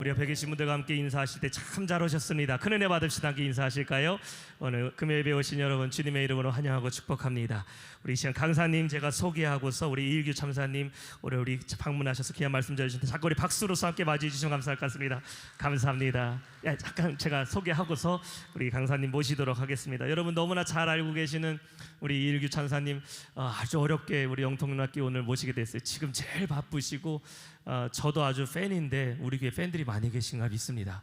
우리 옆에 계신 분들과 함께 인사하실 때 참 잘 오셨습니다. 큰 은혜 받읍시다. 함께 인사하실까요? 오늘 금요일에 오신 여러분 주님의 이름으로 환영하고 축복합니다. 우리 이 시간 강사님 제가 소개하고서 우리 이일규 참사님 오늘 우리 방문하셔서 귀한 말씀 전해주신데 자꾸 우리 박수로서 함께 맞이해 주시면 감사할 것 같습니다. 감사합니다. 잠깐 제가 소개하고서 우리 강사님 모시도록 하겠습니다. 여러분 너무나 잘 알고 계시는 우리 이일규 참사님 아주 어렵게 우리 영통문학교 오늘 모시게 됐어요. 지금 제일 바쁘시고 저도 아주 팬인데 우리 교회 팬들이 많이 계신가 믿습니다.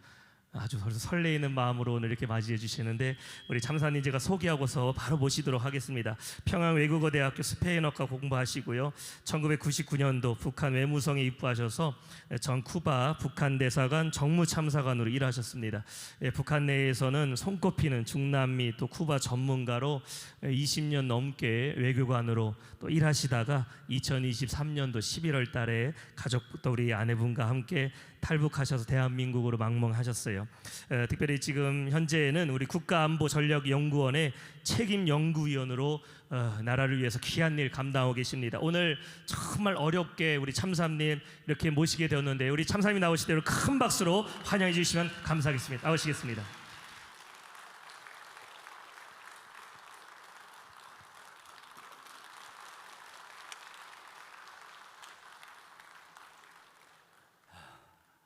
아주 설레이는 마음으로 오늘 이렇게 맞이해 주시는데 우리 참사님 제가 소개하고서 바로 모시도록 하겠습니다. 평양외국어대학교 스페인어과 공부하시고요. 1999년도 북한 외무성에 입부하셔서 전 쿠바 북한 대사관 정무참사관으로 일하셨습니다. 북한 내에서는 손꼽히는 중남미 또 쿠바 전문가로 20년 넘게 외교관으로 또 일하시다가 2023년도 11월 달에 가족부터 우리 아내분과 함께 탈북하셔서 대한민국으로 망명하셨어요. 특별히 지금 현재는 우리 국가안보전략연구원의 책임연구위원으로 나라를 위해서 귀한 일 감당하고 계십니다. 오늘 정말 어렵게 우리 참사님 이렇게 모시게 되었는데 우리 참사님 나오실 때로 큰 박수로 환영해 주시면 감사하겠습니다. 나오시겠습니다.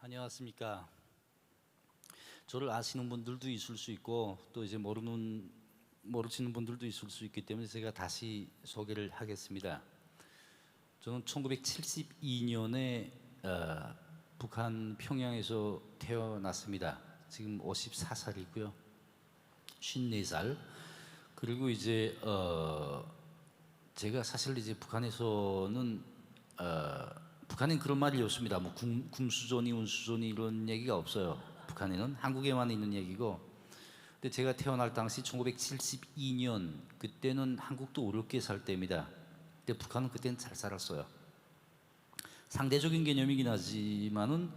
안녕하십니까. 저를 아시는 분들도 있을 수 있고 또 이제 모르시는 분들도 있을 수 있기 때문에 제가 다시 소개를 하겠습니다. 저는 1972년에 북한 평양에서 태어났습니다. 지금 54살이고요. 54살. 그리고 이제 제가 사실 이제 북한에서는 북한엔 그런 말이 없습니다. 뭐 금수저니 운수저니 이런 얘기가 없어요. 북한에는 한국에만 있는 얘기고. 근데 제가 태어날 당시 1972년 그때는 한국도 어렵게 살 때입니다. 근데 북한은 그때는 잘 살았어요. 상대적인 개념이긴 하지만은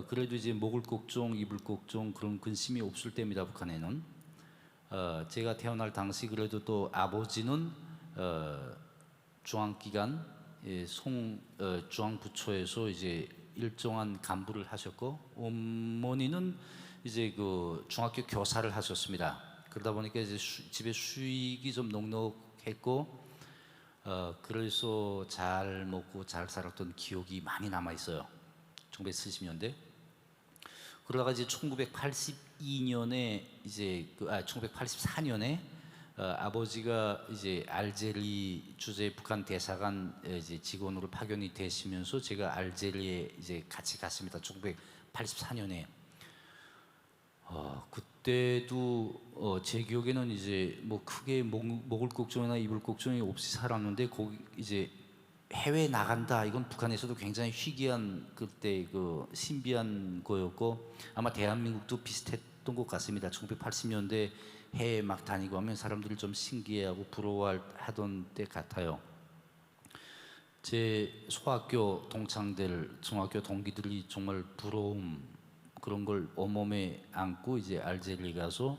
그래도 이제 먹을 걱정, 입을 걱정 그런 근심이 없을 때입니다. 북한에는. 제가 태어날 당시 그래도 또 아버지는 중앙기관 중앙부처에서 이제 일정한 간부를 하셨고 어머니는 이제 그 중학교 교사를 하셨습니다. 그러다 보니까 이제 집에 수익이 좀 넉넉했고 그래서 잘 먹고 잘 살았던 기억이 많이 남아 있어요. 1970년대. 그러다가 이제 1982년에 이제 1984년에 아버지가 이제 알제리 주재 북한 대사관 이제 직원으로 파견이 되시면서 제가 알제리에 이제 같이 갔습니다. 1984년에. 그때도 제 기억에는 이제 뭐 크게 먹을 걱정이나 입을 걱정이 없이 살았는데 거기 이제 해외 나간다 이건 북한에서도 굉장히 희귀한 그때 그 신비한 거였고 아마 대한민국도 비슷했던 것 같습니다. 1980년대 해외 막 다니고 하면 사람들이 좀 신기해하고 부러워하던 때 같아요. 제 소학교 동창들, 중학교 동기들이 정말 부러움 그런 걸 온몸에 안고 이제 알제리에 가서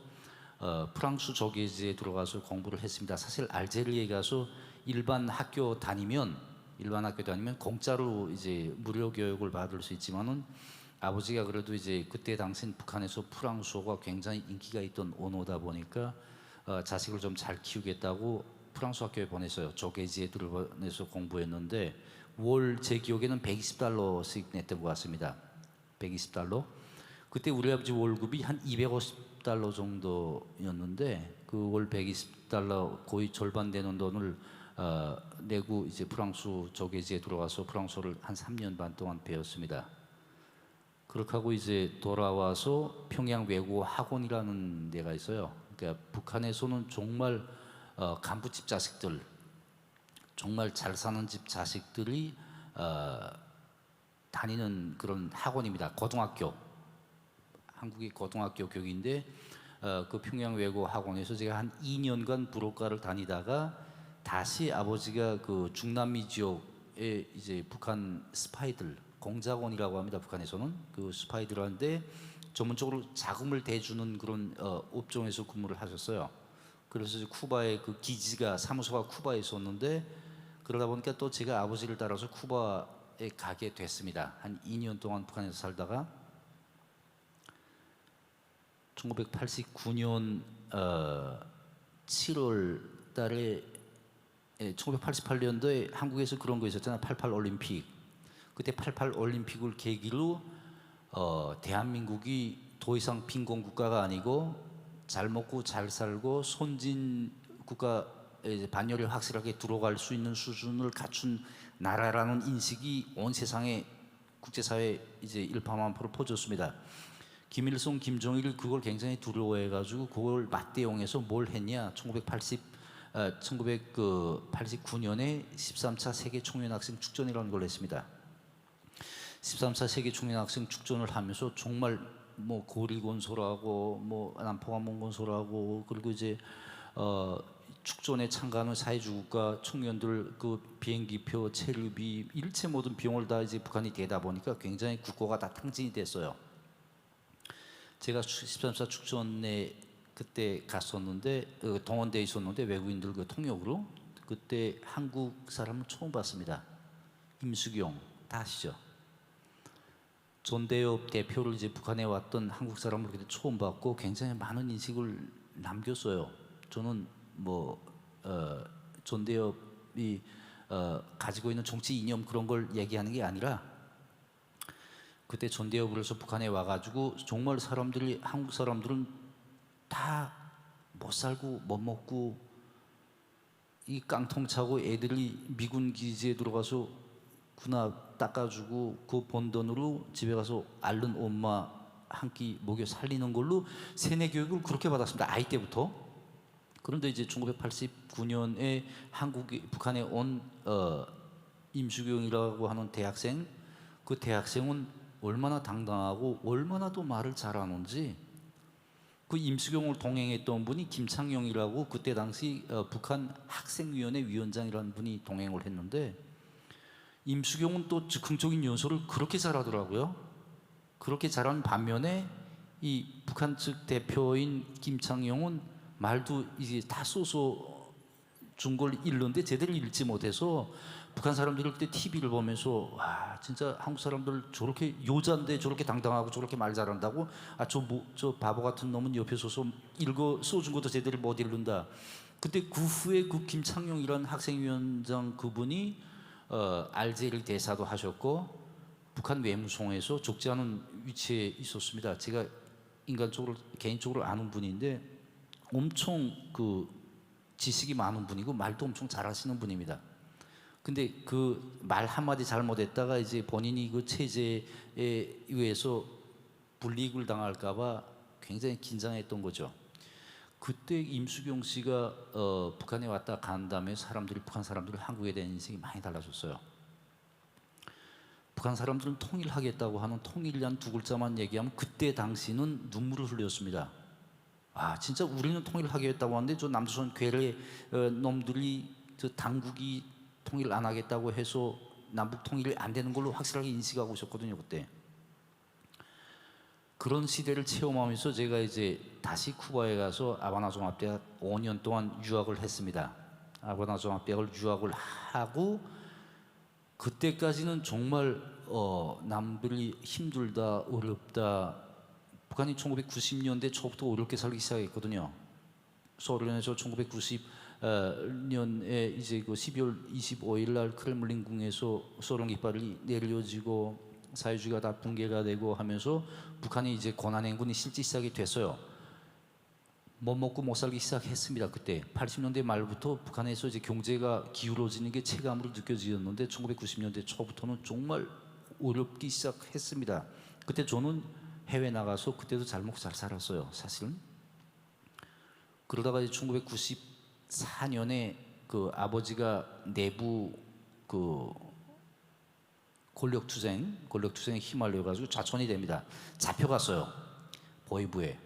프랑스 조계지에 들어가서 공부를 했습니다. 사실 알제리에 가서 일반 학교 다니면 공짜로 이제 무료 교육을 받을 수 있지만은 아버지가 그래도 이제 그때 당시엔 북한에서 프랑스어가 굉장히 인기가 있던 언어다 보니까 자식을 좀 잘 키우겠다고 프랑스 학교에 보냈어요. 조계지에 들어가서 공부했는데 월 제 기억에는 120달러씩 냈던 것 같습니다. 120달러. 그때 우리 아버지 월급이 한 250달러 정도였는데 그 월 120달러 거의 절반 되는 돈을 내고 이제 프랑스 조계지에 들어가서 프랑스어를 한 3년 반 동안 배웠습니다. 그렇게 하고 이제 돌아와서 평양 외국어 학원이라는 데가 있어요. 그러니까 북한에서는 정말 간부집 자식들, 정말 잘 사는 집 자식들이 다니는 그런 학원입니다. 고등학교, 한국의 고등학교 교육인데 그 평양 외국어 학원에서 제가 한 2년간 불어과를 다니다가 다시 아버지가 그 중남미 지역에 이제 북한 스파이들 공작원이라고 합니다. 북한에서는 그 스파이들한테 전문적으로 자금을 대주는 그런 업종에서 근무를 하셨어요. 그래서 쿠바의 그 기지가 사무소가 쿠바에 있었는데 그러다 보니까 또 제가 아버지를 따라서 쿠바에 가게 됐습니다. 한 2년 동안 북한에서 살다가 1989년 7월 달에 1988년도에 한국에서 그런 거 있었잖아요. 88 올림픽. 그때 88 올림픽을 계기로 대한민국이 더 이상 빈곤 국가가 아니고 잘 먹고 잘 살고 선진 국가에 반열에 확실하게 들어갈 수 있는 수준을 갖춘 나라라는 인식이 온 세상에 국제사회에 이제 일파만파로 퍼졌습니다. 김일성, 김정일 그걸 굉장히 두려워해가지고 그걸 맞대응해서 뭘 했냐? 1989년에 13차 세계 청년 학생 축전이라는 걸 했습니다. 13차 세계 청년 학생 축전을 하면서 정말 뭐 고릴곤소라고 뭐 남포항문건소라고 그리고 이제 축전에 참가하는 사회주국가 청년들 그 비행기표, 체류비 일체 모든 비용을 다 이제 북한이 대다 보니까 굉장히 국고가 다 탕진이 됐어요. 제가 13차 축전에 그때 갔었는데 동원돼 있었는데 외국인들 그 통역으로 그때 한국 사람을 처음 봤습니다. 임수경 다 아시죠? 전대엽 대표를 이제 북한에 왔던 한국 사람을 그때 처음 봤고 굉장히 많은 인식을 남겼어요. 저는 뭐 전대엽이 가지고 있는 정치 이념 그런 걸 얘기하는 게 아니라 그때 전대엽을 해서 북한에 와가지고 정말 사람들이 한국 사람들은 다 못 살고 못 먹고 이 깡통 차고 애들이 미군 기지에 들어가서 군합 닦아주고 그 번 돈으로 집에 가서 앓는 엄마 한 끼 먹여 살리는 걸로 세뇌 교육을 그렇게 받았습니다. 아이 때부터. 그런데 이제 1989년에 북한에 온 임수경이라고 하는 대학생, 그 대학생은 얼마나 당당하고 얼마나 또 말을 잘하는지 그 임수경을 동행했던 분이 김창영이라고 그때 당시 북한 학생위원회 위원장이라는 분이 동행을 했는데 임수경은 또 즉흥적인 연설을 그렇게 잘하더라고요. 그렇게 잘하는 반면에 이 북한 측 대표인 김창영은 말도 이제 다 써서 준 걸 읽는데 제대로 읽지 못해서 북한 사람들이 그때 TV를 보면서 와 진짜 한국 사람들 저렇게 요자인데 저렇게 당당하고 저렇게 말 잘한다고 저 바보 같은 놈은 옆에 서서 읽어 써준 것도 제대로 못 읽는다. 그때 그 후에 그 김창룡이라는 학생위원장 그분이 알제리 대사도 하셨고 북한 외무성에서 적지 않은 위치에 있었습니다. 제가 인간적으로 개인적으로 아는 분인데 엄청 그 지식이 많은 분이고 말도 엄청 잘하시는 분입니다. 근데 그 말 한마디 잘못했다가 이제 본인이 그 체제에 의해서 불이익을 당할까봐 굉장히 긴장했던 거죠. 그때 임수경 씨가 북한에 왔다 간 다음에 북한 사람들이 한국에 대한 인식이 많이 달라졌어요. 북한 사람들은 통일하겠다고 하는 통일이란 두 글자만 얘기하면 그때 당시는 눈물을 흘렸습니다. 아 진짜 우리는 통일하겠다고 하는데 저 남조선 괴뢰 놈들이 저 당국이 통일 안 하겠다고 해서 남북 통일이 안 되는 걸로 확실하게 인식하고 있었거든요 그때. 그런 시대를 체험하면서 제가 이제 다시 쿠바에 가서 아바나 종합대학 5년 동안 유학을 했습니다. 아바나 종합대학을 유학을 하고 그때까지는 정말 남들이 힘들다 어렵다. 북한이 1990년대 초부터 어렵게 살기 시작했거든요. 소련에서 1990년에 이제 그 12월 25일 날 크렘린궁에서 소련 깃발이 내려지고 사회주의가 다 붕괴가 되고 하면서 북한이 이제 고난행군이 실제 시작이 됐어요. 못 먹고 못 살기 시작했습니다. 그때 80년대 말부터 북한에서 이제 경제가 기울어지는 게 체감으로 느껴지었는데 1990년대 초부터는 정말 어렵기 시작했습니다. 그때 저는 해외 나가서 그때도 잘 먹고 잘 살았어요, 사실은. 그러다가 1994년에 그 아버지가 내부 그 권력투쟁에 휘말려가지고 좌천이 됩니다. 잡혀갔어요, 보위부에.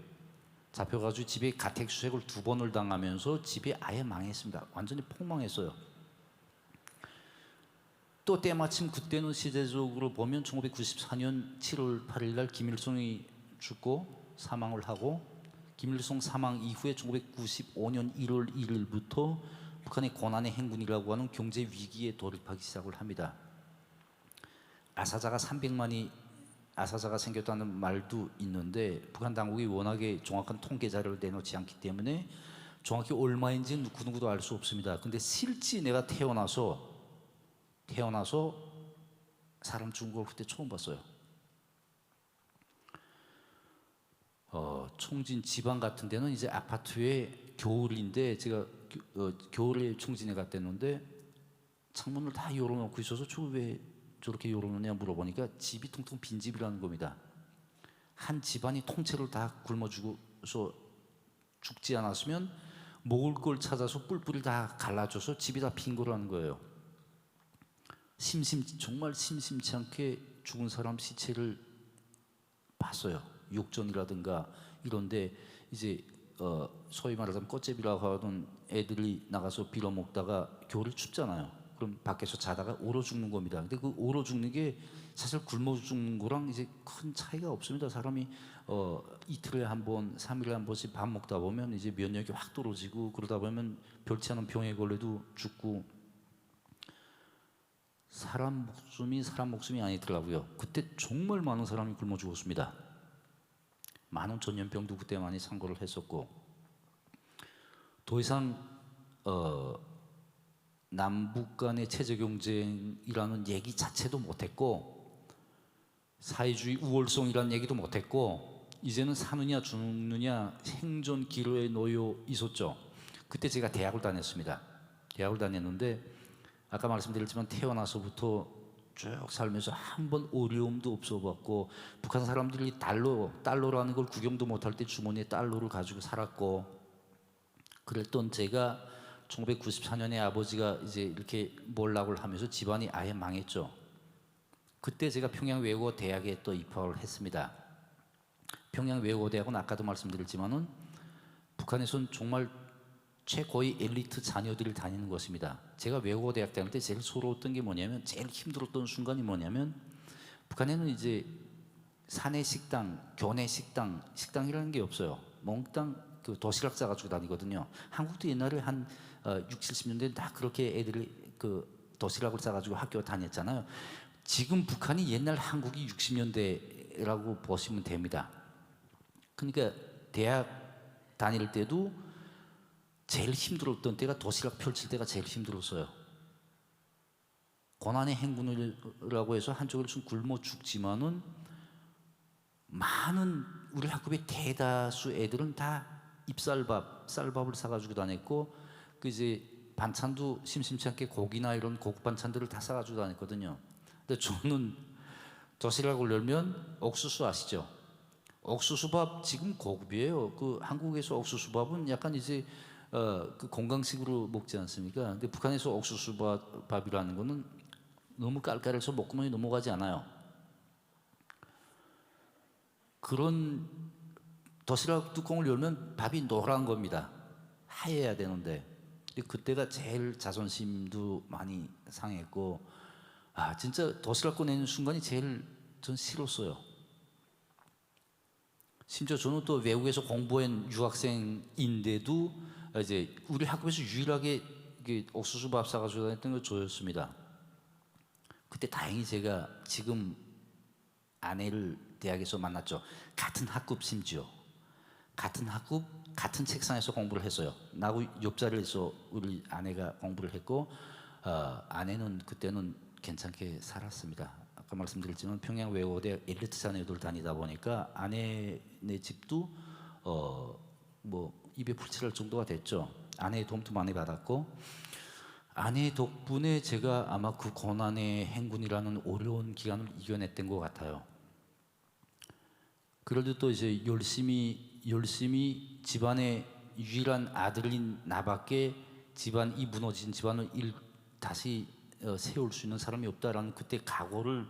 잡혀가지고 집에 가택수색을 2번을 당하면서 집이 아예 망했습니다. 완전히 폭망했어요. 또 때마침 그때는 시대적으로 보면 1994년 7월 8일 날 김일성이 죽고 사망을 하고 김일성 사망 이후에 1995년 1월 1일부터 북한의 고난의 행군이라고 하는 경제 위기에 돌입하기 시작을 합니다. 아사자가 300만이 아사자가 생겼다는 말도 있는데 북한 당국이 워낙에 정확한 통계 자료를 내놓지 않기 때문에 정확히 얼마인지 누구도 알 수 없습니다. 근데 실제 내가 태어나서 사람 죽은 걸 그때 처음 봤어요. 총진 지방 같은 데는 이제 아파트에 겨울인데 제가 겨울에 총진에 갔댔는데 창문을 다 열어놓고 있어서 저 왜 저렇게 열어놓냐 물어보니까 집이 텅텅 빈 집이라는 겁니다. 한 집안이 통째로 다 굶어 죽어서 죽지 않았으면 먹을 걸 찾아서 뿔뿔이 다 갈라줘서 집이 다 빈 거라는 거예요. 정말 심심치 않게 죽은 사람 시체를 봤어요. 욕전이라든가 이런데 이제 소위 말하자면 꽃제비라고 하던 애들이 나가서 빌어먹다가 겨울에 춥잖아요. 그럼 밖에서 자다가 얼어 죽는 겁니다. 근데 그 얼어 죽는 게 사실 굶어 죽는 거랑 이제 큰 차이가 없습니다. 사람이 이틀에 한 번, 3일에 한 번씩 밥 먹다 보면 이제 면역이 확 떨어지고 그러다 보면 별치 않은 병에 걸려도 죽고 사람 목숨이 아니더라고요. 그때 정말 많은 사람이 굶어 죽었습니다. 많은 전염병도 그때 많이 상고를 했었고 더 이상 남북 간의 체제 경쟁이라는 얘기 자체도 못했고 사회주의 우월성이라는 얘기도 못했고 이제는 사느냐 죽느냐 생존 기로에 놓여 있었죠. 그때 제가 대학을 다녔습니다. 대학을 다녔는데 아까 말씀드렸지만 태어나서부터 쭉 살면서 한 번 어려움도 없어봤고 북한 사람들이 달러라는 걸 구경도 못할 때 주머니에 달러를 가지고 살았고 그랬던 제가 1994년에 아버지가 이제 이렇게 몰락을 하면서 집안이 아예 망했죠. 그때 제가 평양외국어 대학에 또 입학을 했습니다. 평양외국어 대학은 아까도 말씀드렸지만은 북한에서는 정말 최고의 엘리트 자녀들이 다니는 것입니다. 제가 외국어 대학 다닐 때 제일 서러웠던 게 뭐냐면 제일 힘들었던 순간이 뭐냐면 북한에는 이제 사내 식당, 교내 식당이라는 게 없어요. 몽땅 그 도시락 싸가지고 다니거든요. 한국도 옛날에 한 60, 70년대 다 그렇게 애들이 그 도시락을 싸가지고 학교 다녔잖아요. 지금 북한이 옛날 한국이 60년대라고 보시면 됩니다. 그러니까 대학 다닐 때도 제일 힘들었던 때가 도시락 펼칠 때가 제일 힘들었어요. 고난의 행군이라고 해서 한쪽으로 좀 굶어 죽지만은 많은 우리 학급의 대다수 애들은 다 쌀밥을 사가지고 다녔고 그 이제 반찬도 심심치 않게 고기나 이런 고급 반찬들을 다 사가지고 다녔거든요. 근데 저는 도시락을 열면 옥수수 아시죠? 옥수수밥 지금 고급이에요. 그 한국에서 옥수수밥은 약간 이제 그 건강식으로 먹지 않습니까? 근데 북한에서 옥수수밥이라는 거는 너무 깔깔해서 목구멍이 넘어가지 않아요. 그런 도시락 뚜껑을 열면 밥이 노란 겁니다. 하얘야 되는데. 근데 그때가 제일 자존심도 많이 상했고 진짜 도시락 꺼내는 순간이 제일 전 싫었어요. 심지어 저는 또 외국에서 공부한 유학생인데도 이제 우리 학교에서 유일하게 옥수수밥 사가지고 다녔던 건 저였습니다. 그때 다행히 제가 지금 아내를 대학에서 만났죠. 같은 학급 심지어 같은 학급 같은 책상에서 공부를 했어요. 나하고 옆자리에서 우리 아내가 공부를 했고 아내는 그때는 괜찮게 살았습니다. 아까 말씀드렸지만 평양외고대 엘리트 자녀들 다니다 보니까 아내네 집도 뭐 입에 풀칠할 정도가 됐죠. 아내의 도움도 많이 받았고 아내 덕분에 제가 아마 그 고난의 행군이라는 어려운 기간을 이겨냈던 것 같아요. 그래도 또 이제 열심히 집안의 유일한 아들인 나밖에 이 무너진 집안을 다시 세울 수 있는 사람이 없다라는 그때 각오를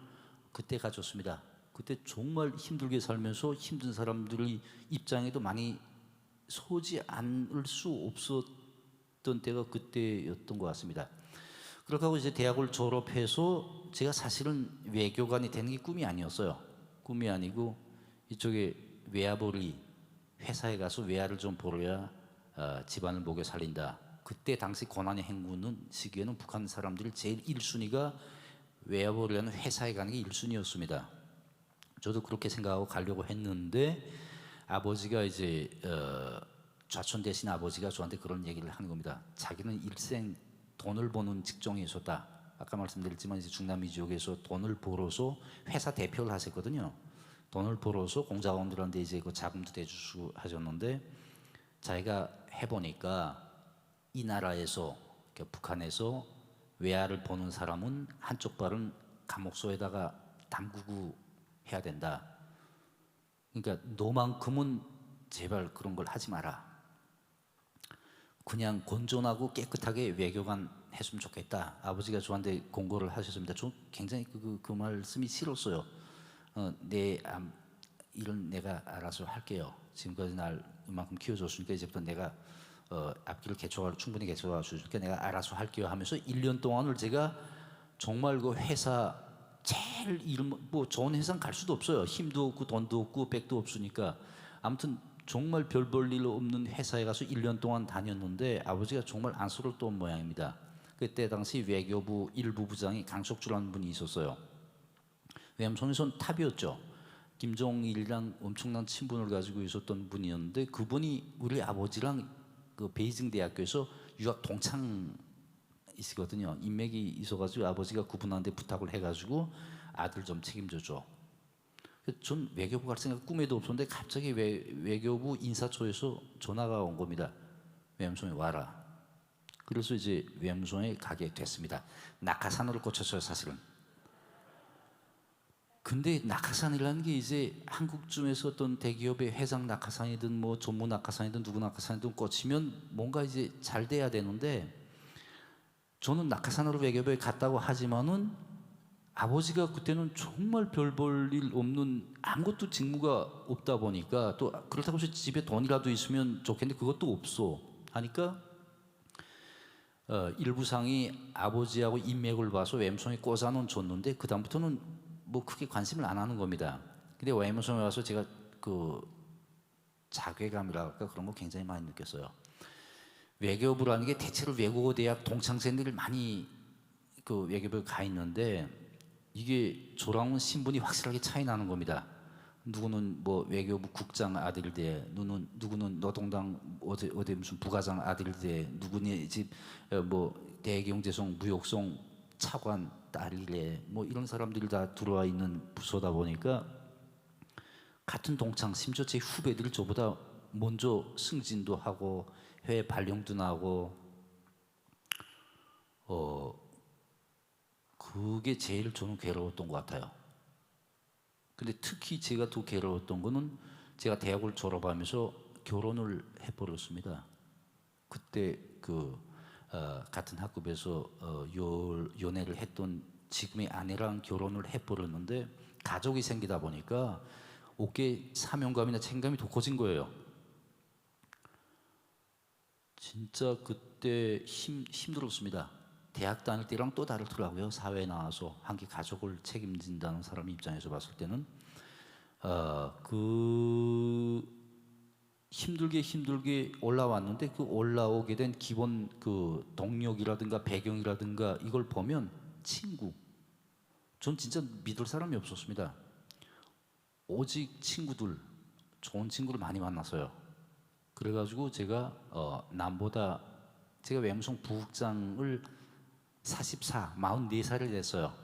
그때 가졌습니다. 그때 정말 힘들게 살면서 힘든 사람들의 입장에도 많이 서지 않을 수 없었던 때가 그때였던 것 같습니다. 그렇게 하고 이제 대학을 졸업해서 제가 사실은 외교관이 되는 게 꿈이 아니었어요. 꿈이 아니고 이쪽에 외화벌이 회사에 가서 외화를 좀 벌어야 집안을 먹여 살린다. 그때 당시 고난의 행군은 시기에는 북한 사람들이 제일 1순위가 외화벌이라는 회사에 가는 게 1순위였습니다. 저도 그렇게 생각하고 가려고 했는데 아버지가 이제 좌촌 대신 아버지가 저한테 그런 얘기를 하는 겁니다. 자기는 일생 돈을 버는 직종에서다. 아까 말씀드렸지만 이제 중남미 지역에서 돈을 벌어서 회사 대표를 하셨거든요. 돈을 벌어서 공작원들한테 이제 그 자금도 대주고 하셨는데 자기가 해보니까 이 나라에서 그러니까 북한에서 외화를 버는 사람은 한쪽 발은 감옥소에다가 담그고 해야 된다. 그러니까 너만큼은 제발 그런 걸 하지 마라. 그냥 건전하고 깨끗하게 외교관 했으면 좋겠다. 아버지가 저한테 공고를 하셨습니다. 저 굉장히 그 말씀이 싫었어요. 일은 내가 알아서 할게요. 지금까지 날 이만큼 키워줬으니까 이제부터 내가 앞길을 충분히 개척할 수 있으니까 내가 알아서 할게요 하면서 1년 동안을 제가 정말 그 회사 제일 뭐 좋은 회사 갈 수도 없어요. 힘도 없고 돈도 없고 백도 없으니까 아무튼 정말 별 볼 일 없는 회사에 가서 1년 동안 다녔는데 아버지가 정말 안쓰러웠던 모양입니다. 그때 당시 외교부 일부 부장이 강석주라는 분이 있었어요. 왜냐하면 손 탑이었죠. 김정일이랑 엄청난 친분을 가지고 있었던 분이었는데 그분이 우리 아버지랑 그 베이징 대학교에서 유학 동창이시거든요. 인맥이 있어가지고 아버지가 그분한테 부탁을 해가지고 아들 좀 책임져줘. 전 외교부 갈 생각 꿈에도 없었는데 갑자기 외교부 인사처에서 전화가 온 겁니다. 외무성에 와라. 그래서 이제 외무성에 가게 됐습니다. 낙하산으로 꽂혔어요, 사실은. 근데 낙하산이라는 게 이제 한국쯤에서 어떤 대기업의 회장 낙하산이든 뭐 전무 낙하산이든 누구 낙하산이든 꽂히면 뭔가 이제 잘 돼야 되는데 저는 낙하산으로 외교부에 갔다고 하지만은 아버지가 그때는 정말 별 볼 일 없는 아무것도 직무가 없다 보니까 또 그렇다고 해서 집에 돈이라도 있으면 좋겠는데 그것도 없어 하니까 일부상이 아버지하고 인맥을 봐서 외무성에 꽂아놓은 줬는데 그 다음부터는 뭐 크게 관심을 안 하는 겁니다. 근데 외무성에 와서 제가 그 자괴감이랄까 그런 거 굉장히 많이 느꼈어요. 외교부라는 게 대체로 외국어 대학 동창생들이 많이 그 외교부에 가 있는데 이게 저랑은 신분이 확실하게 차이 나는 겁니다. 누구는 뭐 외교부 국장 아들대, 누구는 노동당 어디 무슨 부과장 아들대, 누구는 집뭐 대경제성 무역성 차관 딸이래, 뭐 이런 사람들이 다 들어와 있는 부서다 보니까 같은 동창, 심지어 제 후배들이 저보다 먼저 승진도 하고 해외 발령도 나고 그게 제일 저는 괴로웠던 것 같아요. 근데 특히 제가 더 괴로웠던 거는 제가 대학을 졸업하면서 결혼을 해버렸습니다. 그때 같은 학급에서 연애를 했던 지금의 아내랑 결혼을 해버렸는데 가족이 생기다 보니까 어깨에 사명감이나 책임감이 더 커진 거예요. 진짜 그때 힘들었습니다. 대학 다닐 때랑 또 다르더라고요. 사회에 나와서 한 개 가족을 책임진다는 사람 입장에서 봤을 때는 힘들게 올라왔는데 그 올라오게 된 기본 그 동력이라든가 배경이라든가 이걸 보면 전 진짜 믿을 사람이 없었습니다. 오직 좋은 친구를 많이 만났어요. 그래가지고 제가 남보다 제가 외무성 부국장을 44살을 됐어요.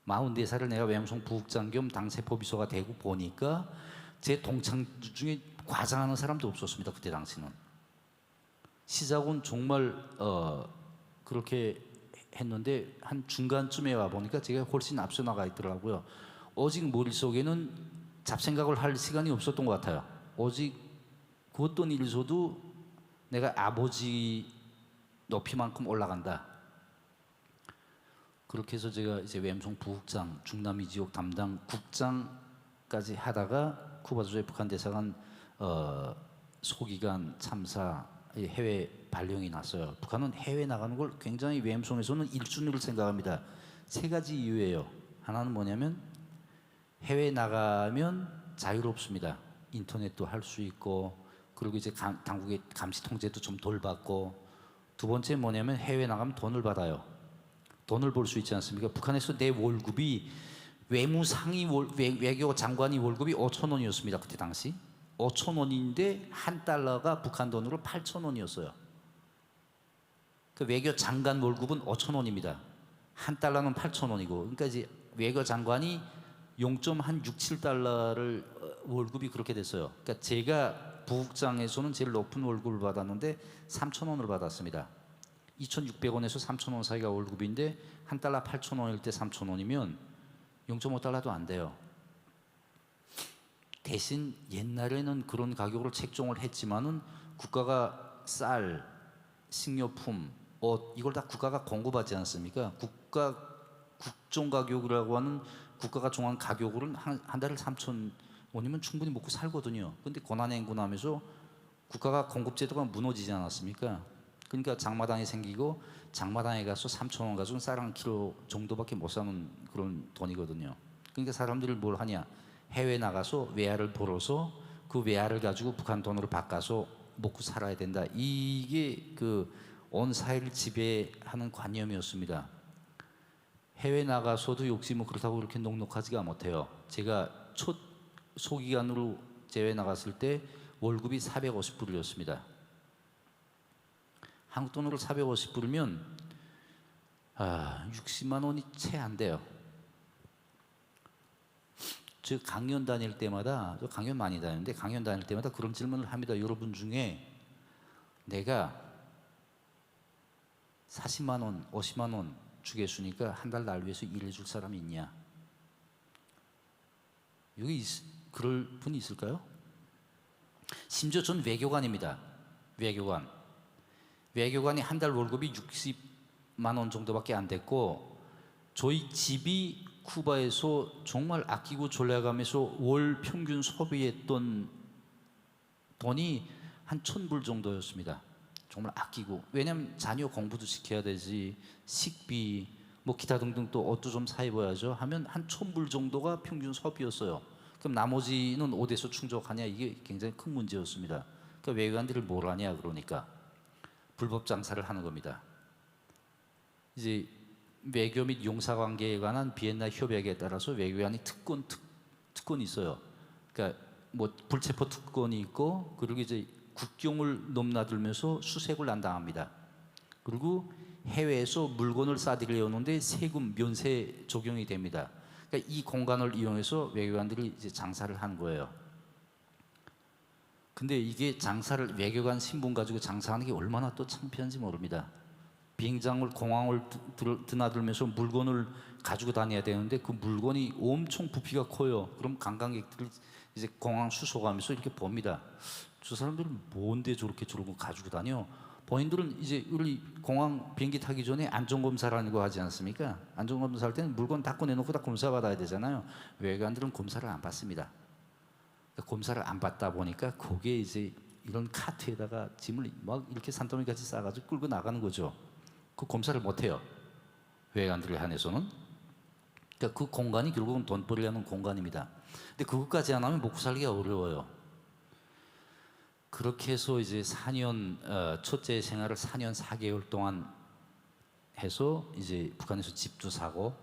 44살을 내가 외무성 부국장 겸 당세포비서가 되고 보니까 제 동창 중에 과장하는 사람도 없었습니다. 그때 당시는. 시작은 정말 그렇게 했는데 한 중간쯤에 와 보니까 제가 훨씬 앞서 나가 있더라고요. 오직 머릿속에는 잡생각을 할 시간이 없었던 것 같아요. 오직 그 어떤 일이 있어도 내가 아버지 높이만큼 올라간다. 그렇게 해서 제가 이제 외무성 부국장, 중남미 지역 담당 국장까지 하다가 쿠바 조의 북한 대사관 소기관 참사 해외 발령이 났어요. 북한은 해외 나가는 걸 굉장히 외무성에서는 1순위를 생각합니다. 3가지 이유예요. 하나는 뭐냐면 해외 나가면 자유롭습니다. 인터넷도 할 수 있고 그리고 이제 당국의 감시 통제도 좀 덜 받고 두 번째 뭐냐면 해외 나가면 돈을 받아요. 돈을 벌 수 있지 않습니까? 북한에서 내 월급이 외무상이 외교 장관이 월급이 5천 원이었습니다. 그때 당시 5천 원인데 한 달러가 북한 돈으로 8천 원이었어요. 그 외교 장관 월급은 5천 원입니다. 한 달러는 8천 원이고, 그러니까 이제 외교 장관이 0.67달러를 월급이 그렇게 됐어요. 그러니까 제가 부국장에서는 제일 높은 월급을 받았는데 3천 원을 받았습니다. 2,600원에서 3천 원 사이가 월급인데 한 달러 8천 원일 때 3천 원이면 0.5달러도 안 돼요. 대신 옛날에는 그런 가격으로 책정을 했지만은 국가가 쌀, 식료품, 옷 이걸 다 국가가 공급하지 않습니까? 국정 가격이라고 하는 국가가 정한 가격으로는 한 달에 3천 원이면 충분히 먹고 살거든요. 근데 고난행군하면서 국가가 공급 제도가 무너지지 않았습니까? 그러니까 장마당이 생기고 장마당에 가서 3천 원 가지고 쌀 한 킬로 정도밖에 못 사는 그런 돈이거든요. 그러니까 사람들이 뭘 하냐? 해외 나가서 외화를 벌어서 그 외화를 가지고 북한 돈으로 바꿔서 먹고 살아야 된다. 이게 그 온 사회를 지배하는 관념이었습니다. 해외 나가서도 역시 뭐 그렇다고 그렇게 넉넉하지가 못해요. 제가 첫 소기관으로 제외 나갔을 때 월급이 450불이었습니다. 한국 돈으로 450불이면 60만 원이 채 안 돼요. 저 강연 다닐 때마다, 저 강연 많이 다니는데 강연 다닐 때마다 그런 질문을 합니다. 여러분 중에 내가 40만 원, 50만 원 주겠으니까 한 달 날 위해서 일해줄 사람이 있냐? 여기 그럴 분이 있을까요? 심지어 전 외교관입니다. 외교관이 한 달 월급이 60만 원 정도밖에 안 됐고, 저희 집이 쿠바에서 정말 아끼고 졸라가면서 월 평균 소비했던 돈이 한 1,000불 정도였습니다. 정말 아끼고. 왜냐면 자녀 공부도 시켜야 되지, 식비 뭐 기타 등등 또 옷도 좀 사 입어야죠 하면 한 1,000불 정도가 평균 소비였어요. 그럼 나머지는 어디서 충족하냐? 이게 굉장히 큰 문제였습니다. 그러니까 외교관들이 뭘 하냐? 그러니까 불법 장사를 하는 겁니다. 이제 외교 및 용사관계에 관한 비엔나 협약에 따라서 외교관이 특권이 있어요. 그러니까 뭐 불체포 특권이 있고, 그리고 이제 국경을 넘나들면서 수색을 안 당합니다. 그리고 해외에서 물건을 싸들여오는데 세금 면세 적용이 됩니다. 그러니까 이 공간을 이용해서 외교관들이 이제 장사를 한 거예요. 근데 이게 장사를, 외교관 신분 가지고 장사하는 게 얼마나 또 창피한지 모릅니다. 비행장을 공항을 드나들면서 물건을 가지고 다녀야 되는데 그 물건이 엄청 부피가 커요. 그럼 관광객들이 이제 공항 수속하면서 이렇게 봅니다. 저 사람들은 뭔데 저렇게 저런 거 가지고 다녀? 본인들은 이제 우리 공항 비행기 타기 전에 안전검사라는 거 하지 않습니까? 안전검사 할 때는 물건 다 꺼내놓고 다 검사 받아야 되잖아요. 외교관들은 검사를 안 받습니다. 그러니까 검사를 안 받다 보니까 거기에 이제 이런 카트에다가 짐을 막 이렇게 산더미 같이 싸가지고 끌고 나가는 거죠. 그 검사를 못 해요. 외교관들에 한해서는. 그러니까 그 공간이 결국은 돈벌이 하는 공간입니다. 근데 그것까지 안 하면 먹고 살기가 어려워요. 그렇게 해서 이제 4년, 첫째 생활을 4년 4개월 동안 해서 이제 북한에서 집도 사고,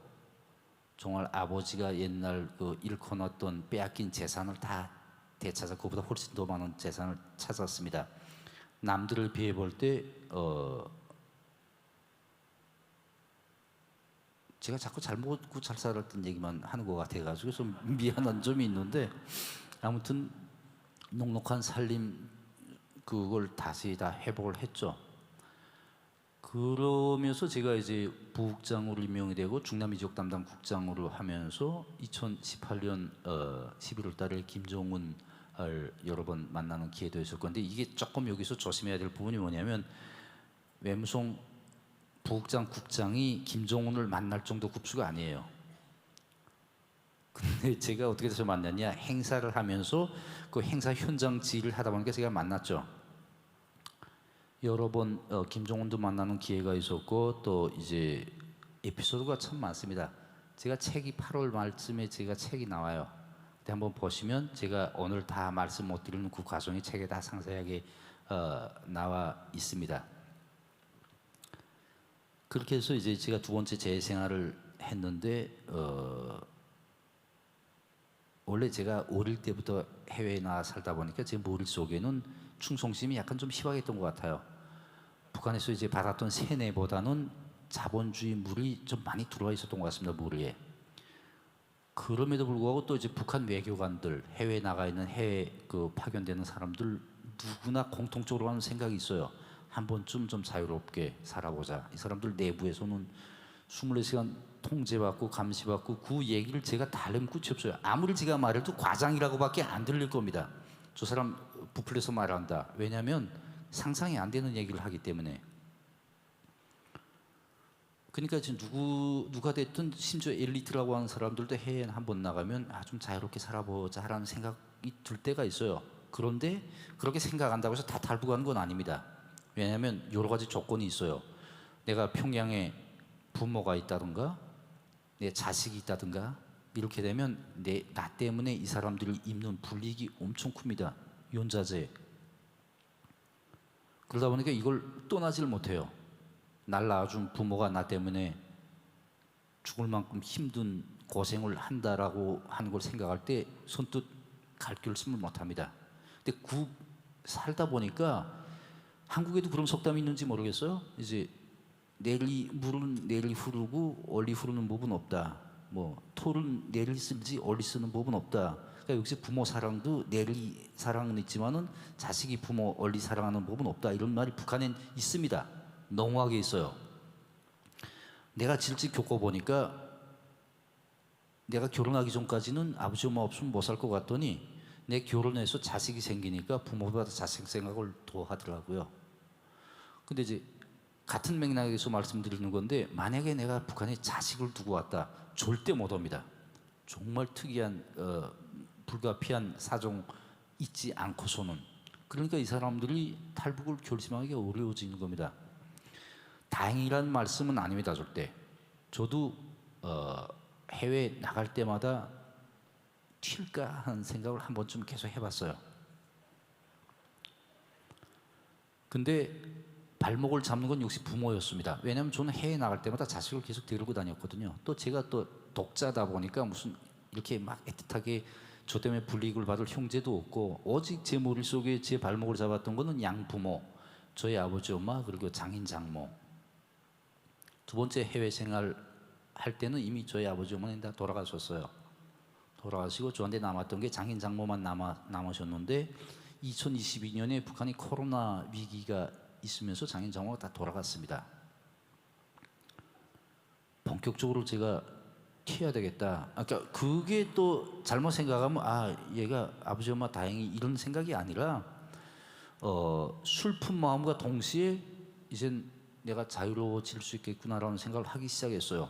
정말 아버지가 옛날 그 잃고 놨던 빼앗긴 재산을 다 되찾아, 그보다 훨씬 더 많은 재산을 찾았습니다. 남들을 비해 볼 때 제가 자꾸 잘 먹고 잘 살았던 얘기만 하는 것 같아가지고 좀 미안한 점이 있는데, 아무튼 넉넉한 살림 그걸 다시 다 회복을 했죠. 그러면서 제가 이제 부국장으로 임명이 되고 중남미 지역 담당 국장으로 하면서 2018년 11월 달에 김정은을 여러 번 만나는 기회도 있었고, 근데 이게 조금 여기서 조심해야 될 부분이 뭐냐면, 외무성 부국장 국장이 김정은을 만날 정도 급수가 아니에요. 근데 제가 어떻게 해서 만났냐? 행사를 하면서 그 행사 현장 지휘를 하다 보니까 제가 만났죠. 여러 번 김정은도 만나는 기회가 있었고, 또 이제 에피소드가 참 많습니다. 제가 책이 8월 말쯤에 제가 책이 나와요. 그때 한번 보시면 제가 오늘 다 말씀 못 드리는 그 과정이 책에 다 상세하게 나와 있습니다. 그렇게 해서 이제 제가 두 번째 재생활을 했는데 원래 제가 어릴 때부터 해외에 나가 살다 보니까 제 머릿속에는 충성심이 약간 좀 희박했던 것 같아요. 북한에서 이제 받았던 세뇌보다는 자본주의 물이 좀 많이 들어와 있었던 것 같습니다, 머리에. 그럼에도 불구하고 또 이제 북한 외교관들, 해외에 나가 있는 해외 그 파견되는 사람들 누구나 공통적으로 하는 생각이 있어요. 한 번쯤 좀 자유롭게 살아보자. 이 사람들 내부에서는 24시간 통제받고 감시받고 그 얘기를 제가 다른 끝이 없어요. 아무리 제가 말해도 과장이라고밖에 안 들릴 겁니다. 저 사람 부풀려서 말한다. 왜냐하면 상상이 안 되는 얘기를 하기 때문에. 그러니까 지금 누가 됐든 심지어 엘리트라고 하는 사람들도 해외에 한번 나가면 좀 자유롭게 살아보자라는 생각이 들 때가 있어요. 그런데 그렇게 생각한다고 해서 다 탈북하는 건 아닙니다. 왜냐하면 여러 가지 조건이 있어요. 내가 평양에 부모가 있다든가 내 자식이 있다든가 이렇게 되면 나 때문에 이 사람들이 입는 불이익이 엄청 큽니다. 연자제. 그러다 보니까 이걸 떠나질 못해요. 날 낳아준 부모가 나 때문에 죽을 만큼 힘든 고생을 한다라고 하는 걸 생각할 때 선뜻 갈 결심을 못합니다. 근데 살다 보니까 한국에도 그런 속담이 있는지 모르겠어요. 이제 물은 내리 흐르고 얼리 흐르는 법은 없다. 뭐 토는 내리 쓸지 얼리 쓰는 법은 없다. 그러니까 역시 부모 사랑도 내리 사랑은 있지만은 자식이 부모 얼리 사랑하는 법은 없다. 이런 말이 북한엔 있습니다. 농후하게 있어요. 내가 질질 겪어보니까 내가 결혼하기 전까지는 아버지 엄마 없으면 못 살 것 같더니 내 결혼해서 자식이 생기니까 부모보다 자식 생각을 더 하더라고요. 근데 이제 같은 맥락에서 말씀드리는 건데 만약에 내가 북한에 자식을 두고 왔다. 절대 못 옵니다. 정말 특이한 불가피한 사정 있지 않고서는. 그러니까 이 사람들이 탈북을 결심하기가 어려워지는 겁니다. 다행이란 말씀은 아닙니다, 절대. 저도 해외 나갈 때마다 튈까 하는 생각을 한 번쯤 계속 해봤어요. 근데 발목을 잡는 건 역시 부모였습니다. 왜냐하면 저는 해외 나갈 때마다 자식을 계속 데리고 다녔거든요. 또 제가 또 독자다 보니까 무슨 이렇게 막 애틋하게 저 때문에 불이익을 받을 형제도 없고 오직 제 머릿속에 제 발목을 잡았던 거는 양부모, 저희 아버지 엄마 그리고 장인 장모. 두 번째 해외 생활 할 때는 이미 저희 아버지 어머니는 다 돌아가셨어요. 돌아가시고 저한테 남았던 게 장인 장모만 남으셨는데 2022년에 북한이 코로나 위기가 있으면서 장인 장모가 다 돌아갔습니다. 본격적으로 제가 튀어야 되겠다. 그러니까 그게 또 잘못 생각하면 얘가 아버지 엄마 다행히 이런 생각이 아니라 슬픈 마음과 동시에 이젠 내가 자유로워질 수 있겠구나라는 생각을 하기 시작했어요.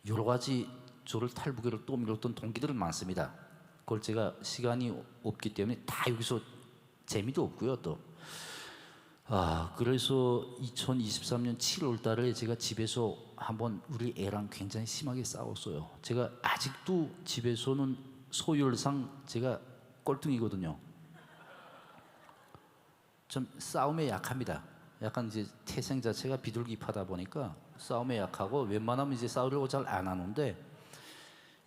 여러 가지 저를 탈북으로 또 밀었던 동기들은 많습니다. 그걸 제가 시간이 없기 때문에 다 여기서 재미도 없고요. 또 그래서 2023년 7월 달에 제가 집에서 한번 우리 애랑 굉장히 심하게 싸웠어요. 제가 아직도 집에서는 소열상 제가 꼴등이거든요. 좀 싸움에 약합니다. 약간 이제 태생 자체가 비둘기파다 보니까 싸움에 약하고 웬만하면 이제 싸우려고 잘 안 하는데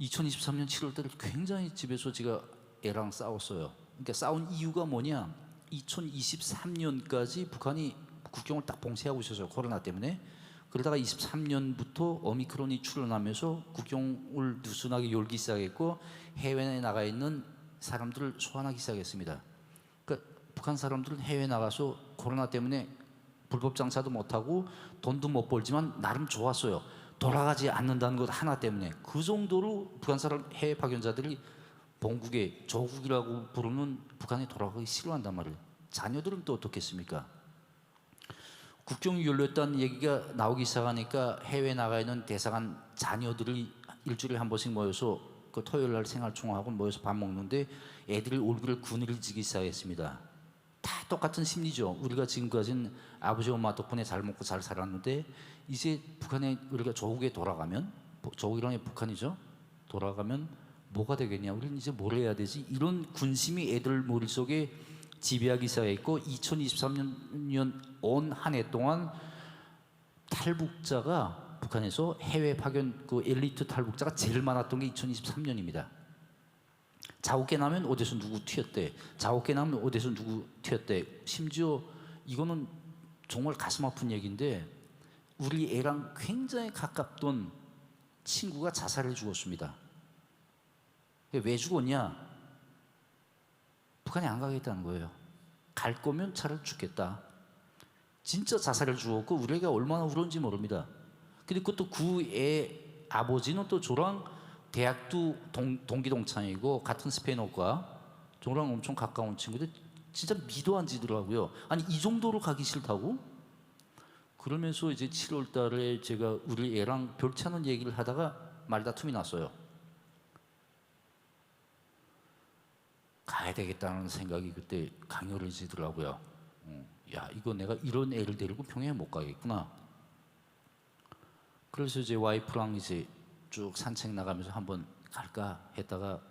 2023년 7월 달에 굉장히 집에서 제가 애랑 싸웠어요. 그러니까 싸운 이유가 뭐냐? 2023년까지 북한이 국경을 딱 봉쇄하고 있었어요. 코로나 때문에. 그러다가 23년부터 오미크론이 출현하면서 국경을 느슨하게 열기 시작했고 해외에 나가 있는 사람들을 소환하기 시작했습니다. 그러니까 북한 사람들은 해외에 나가서 코로나 때문에 불법 장사도 못하고 돈도 못 벌지만 나름 좋았어요. 돌아가지 않는다는 것 하나 때문에. 그 정도로 북한 사람 해외 파견자들이 본국에 조국이라고 부르는 북한에 돌아가기 싫어한단 말이에요. 자녀들은 또 어떻겠습니까? 국경이 열렸다는 얘기가 나오기 시작하니까 해외에 나가 있는 대사관 자녀들이 일주일에 한 번씩 모여서 그 토요일 날 생활총회하고 모여서 밥 먹는데 애들이 얼굴에 그늘이 지기 시작했습니다. 다 똑같은 심리죠. 우리가 지금까지는 아버지 엄마 덕분에 잘 먹고 잘 살았는데 이제 북한에 우리가 조국에 돌아가면 조국이라는 게 북한이죠. 돌아가면 뭐가 되겠냐? 우리는 이제 뭘 해야 되지? 이런 군심이 애들 머릿속에 지배하기 시작했고 2023년 온 한 해 동안 탈북자가 북한에서 해외 파견 그 엘리트 탈북자가 제일 많았던 게 2023년입니다. 자고 깨나면 어디서 누구 튀었대. 자고 깨나면 어디서 누구 튀었대. 심지어 이거는 정말 가슴 아픈 얘기인데 우리 애랑 굉장히 가깝던 친구가 자살해 죽었습니다. 왜 죽었냐? 북한에 안 가겠다는 거예요. 갈 거면 차라리 죽겠다. 진짜 자살을 죽었고 우리 애가 얼마나 울었는지 모릅니다. 근데 그것도 그 애 아버지는 또 저랑 대학도 동기 동창이고 같은 스페인어과 저랑 엄청 가까운 친구들 진짜 미도 안 지더라고요. 아니 이 정도로 가기 싫다고? 그러면서 이제 7월 달에 제가 우리 애랑 별치 않은 얘기를 하다가 말다툼이 났어요. 가야 되겠다는 생각이 그때 강렬해지더라고요. 야 이거 내가 이런 애를 데리고 평양에 못 가겠구나. 그래서 이제 와이프랑 이제 쭉 산책 나가면서 한번 갈까 했다가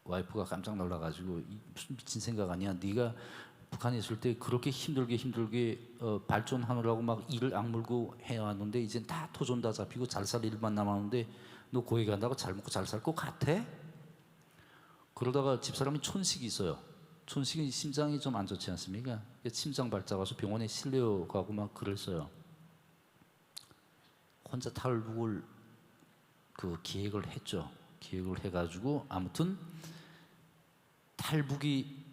와이프가 깜짝 놀라가지고 무슨 미친 생각 아니야? 네가 북한에 있을 때 그렇게 힘들게 발전하느라고 막 이를 악물고 해왔는데 이젠 다 토종 다 잡히고 잘 살 일만 남았는데 너 거기 간다고 잘 먹고 잘 살 것 같아? 그러다가 집사람이 촌식이 있어요. 촌식이 심장이 좀 안 좋지 않습니까? 심장 발작 와서 병원에 실려가고 막 그랬어요. 혼자 탈북을 기획을 했죠. 기획을 해가지고 아무튼 탈북이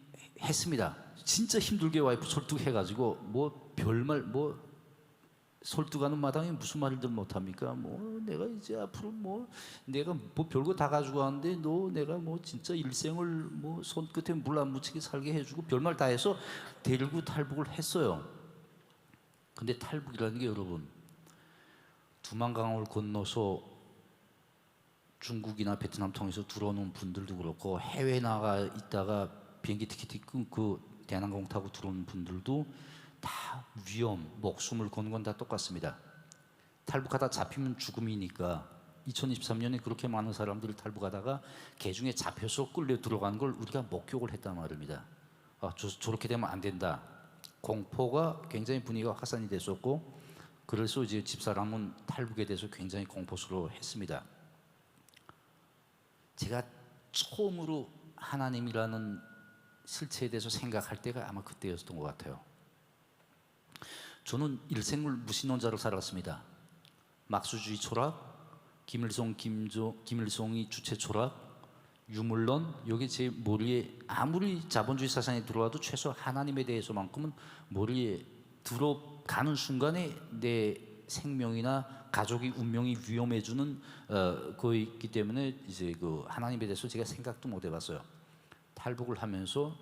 했습니다. 진짜 힘들게 와이프 설득해가지고 뭐 별말 뭐 설득하는 마당에 무슨 말들 못합니까? 뭐 내가 이제 앞으로 뭐 내가 뭐 별거 다 가지고 왔는데 너 내가 뭐 진짜 일생을 뭐 손끝에 물 안 묻히게 살게 해주고 별말 다 해서 데리고 탈북을 했어요. 근데 탈북이라는 게 여러분 두만강을 건너서 중국이나 베트남 통해서 들어오는 분들도 그렇고 해외 나가 있다가 비행기 티켓 끊고 대한항공 타고 들어오는 분들도 다 위험, 목숨을 거는 건 다 똑같습니다. 탈북하다 잡히면 죽음이니까 2023년에 그렇게 많은 사람들이 탈북하다가 개중에 잡혀서 끌려 들어가는 걸 우리가 목격을 했단 말입니다. 저렇게 되면 안 된다. 공포가 굉장히 분위기가 확산이 됐었고 그래서 이제 집사람은 탈북에 대해서 굉장히 공포스러워했습니다. 제가 처음으로 하나님이라는 실체에 대해서 생각할 때가 아마 그때였던 것 같아요. 저는 일생을 무신론자로 살았습니다. 막수주의 철학, 김일성이 주체 철학, 유물론, 여기 제 머리에 아무리 자본주의 사상에 들어와도 최소 하나님에 대해서만큼은 머리에 들어가는 순간에 내 생명이나 가족의 운명이 위험해지는 거기 있기 때문에 이제 그 하나님에 대해서 제가 생각도 못 해봤어요. 탈북을 하면서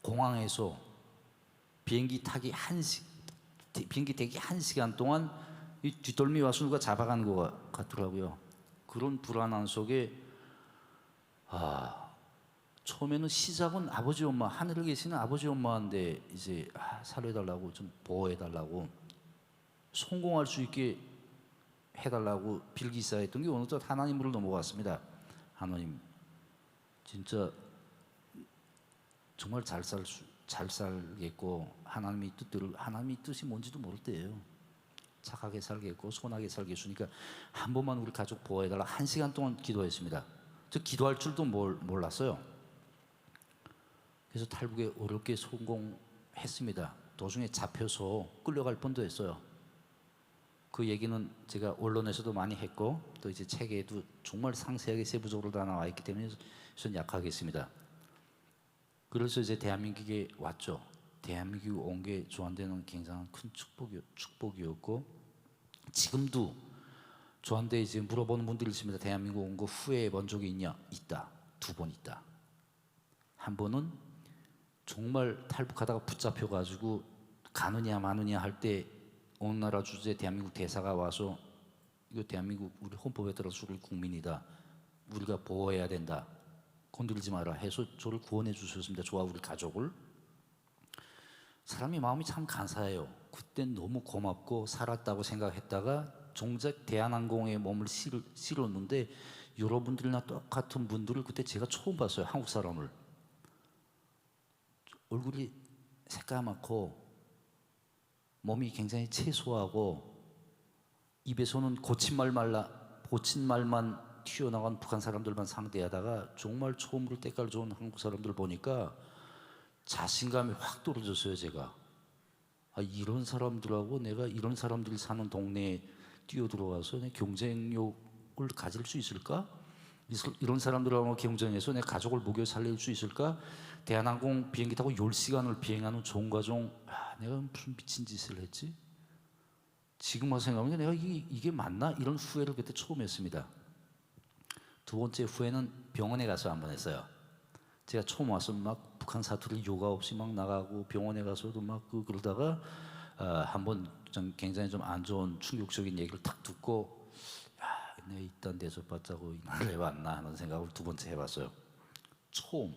공항에서 비행기 대기 1시간 동안 이 뒷덜미 와서 누가 잡아가는 것 같더라고요. 그런 불안함 속에 처음에는 시작은 아버지 엄마 하늘에 계시는 아버지 엄마인데 이제 살려달라고 좀 보호해달라고 성공할 수 있게 해달라고 빌기사했던 게 어느덧 하나님으로 넘어갔습니다. 하나님 진짜 정말 잘 살겠고 하나님의 뜻이 뭔지도 모를 때예요. 착하게 살겠고 선하게 살겠으니까 한 번만 우리 가족 보호해달라. 1시간 동안 기도했습니다. 저 기도할 줄도 몰랐어요. 그래서 탈북에 어렵게 성공했습니다. 도중에 잡혀서 끌려갈 뻔도 했어요. 그 얘기는 제가 언론에서도 많이 했고 또 이제 책에도 정말 상세하게 세부적으로 다 나와 있기 때문에 전 약하겠습니다. 그래서 이제 대한민국에 왔죠. 대한민국 온 게 저한테는 굉장한 큰 축복이었고 지금도 저한테 이제 물어보는 분들이 있습니다. 대한민국 온 거 후회해 본 적이 있냐? 있다. 2번 있다. 한 번은 정말 탈북하다가 붙잡혀가지고 가느냐 마느냐 할 때 어느 나라 주재 대한민국 대사가 와서 이거 대한민국 우리 헌법에 따라서 우리 국민이다. 우리가 보호해야 된다. 건드리지 마라 해서 저를 구원해 주셨습니다. 저와 우리 가족을. 사람이 마음이 참 간사해요. 그땐 너무 고맙고 살았다고 생각했다가 정작 대한항공에 몸을 실었는데 여러분들이나 똑같은 분들을 그때 제가 처음 봤어요. 한국 사람을. 얼굴이 새까맣고 몸이 굉장히 채소하고 입에서는 고친 말만 튀어나간 북한 사람들만 상대하다가 정말 처음으로 때깔 좋은 한국 사람들 보니까 자신감이 확 떨어졌어요. 제가 이런 사람들하고 내가 이런 사람들이 사는 동네에 뛰어들어가서 내 경쟁력을 가질 수 있을까? 이런 사람들하고 경쟁해서 내 가족을 먹여 살릴 수 있을까? 대한항공 비행기 타고 10시간을 비행하는 좋은 가정, 내가 무슨 미친 짓을 했지? 지금 와서 생각하면 내가 이게 맞나? 이런 후회를 그때 처음 했습니다. 두 번째 후회는 병원에 가서 한번 했어요. 제가 처음 와서 막 북한 사투리 요가 없이 막 나가고 병원에 가서도 막 그러다가 한번 좀 굉장히 좀 안 좋은 충격적인 얘기를 탁 듣고 내가 이딴 데서 봤자고 이 나라에 왔나 하는 생각을 두 번째 해봤어요. 처음.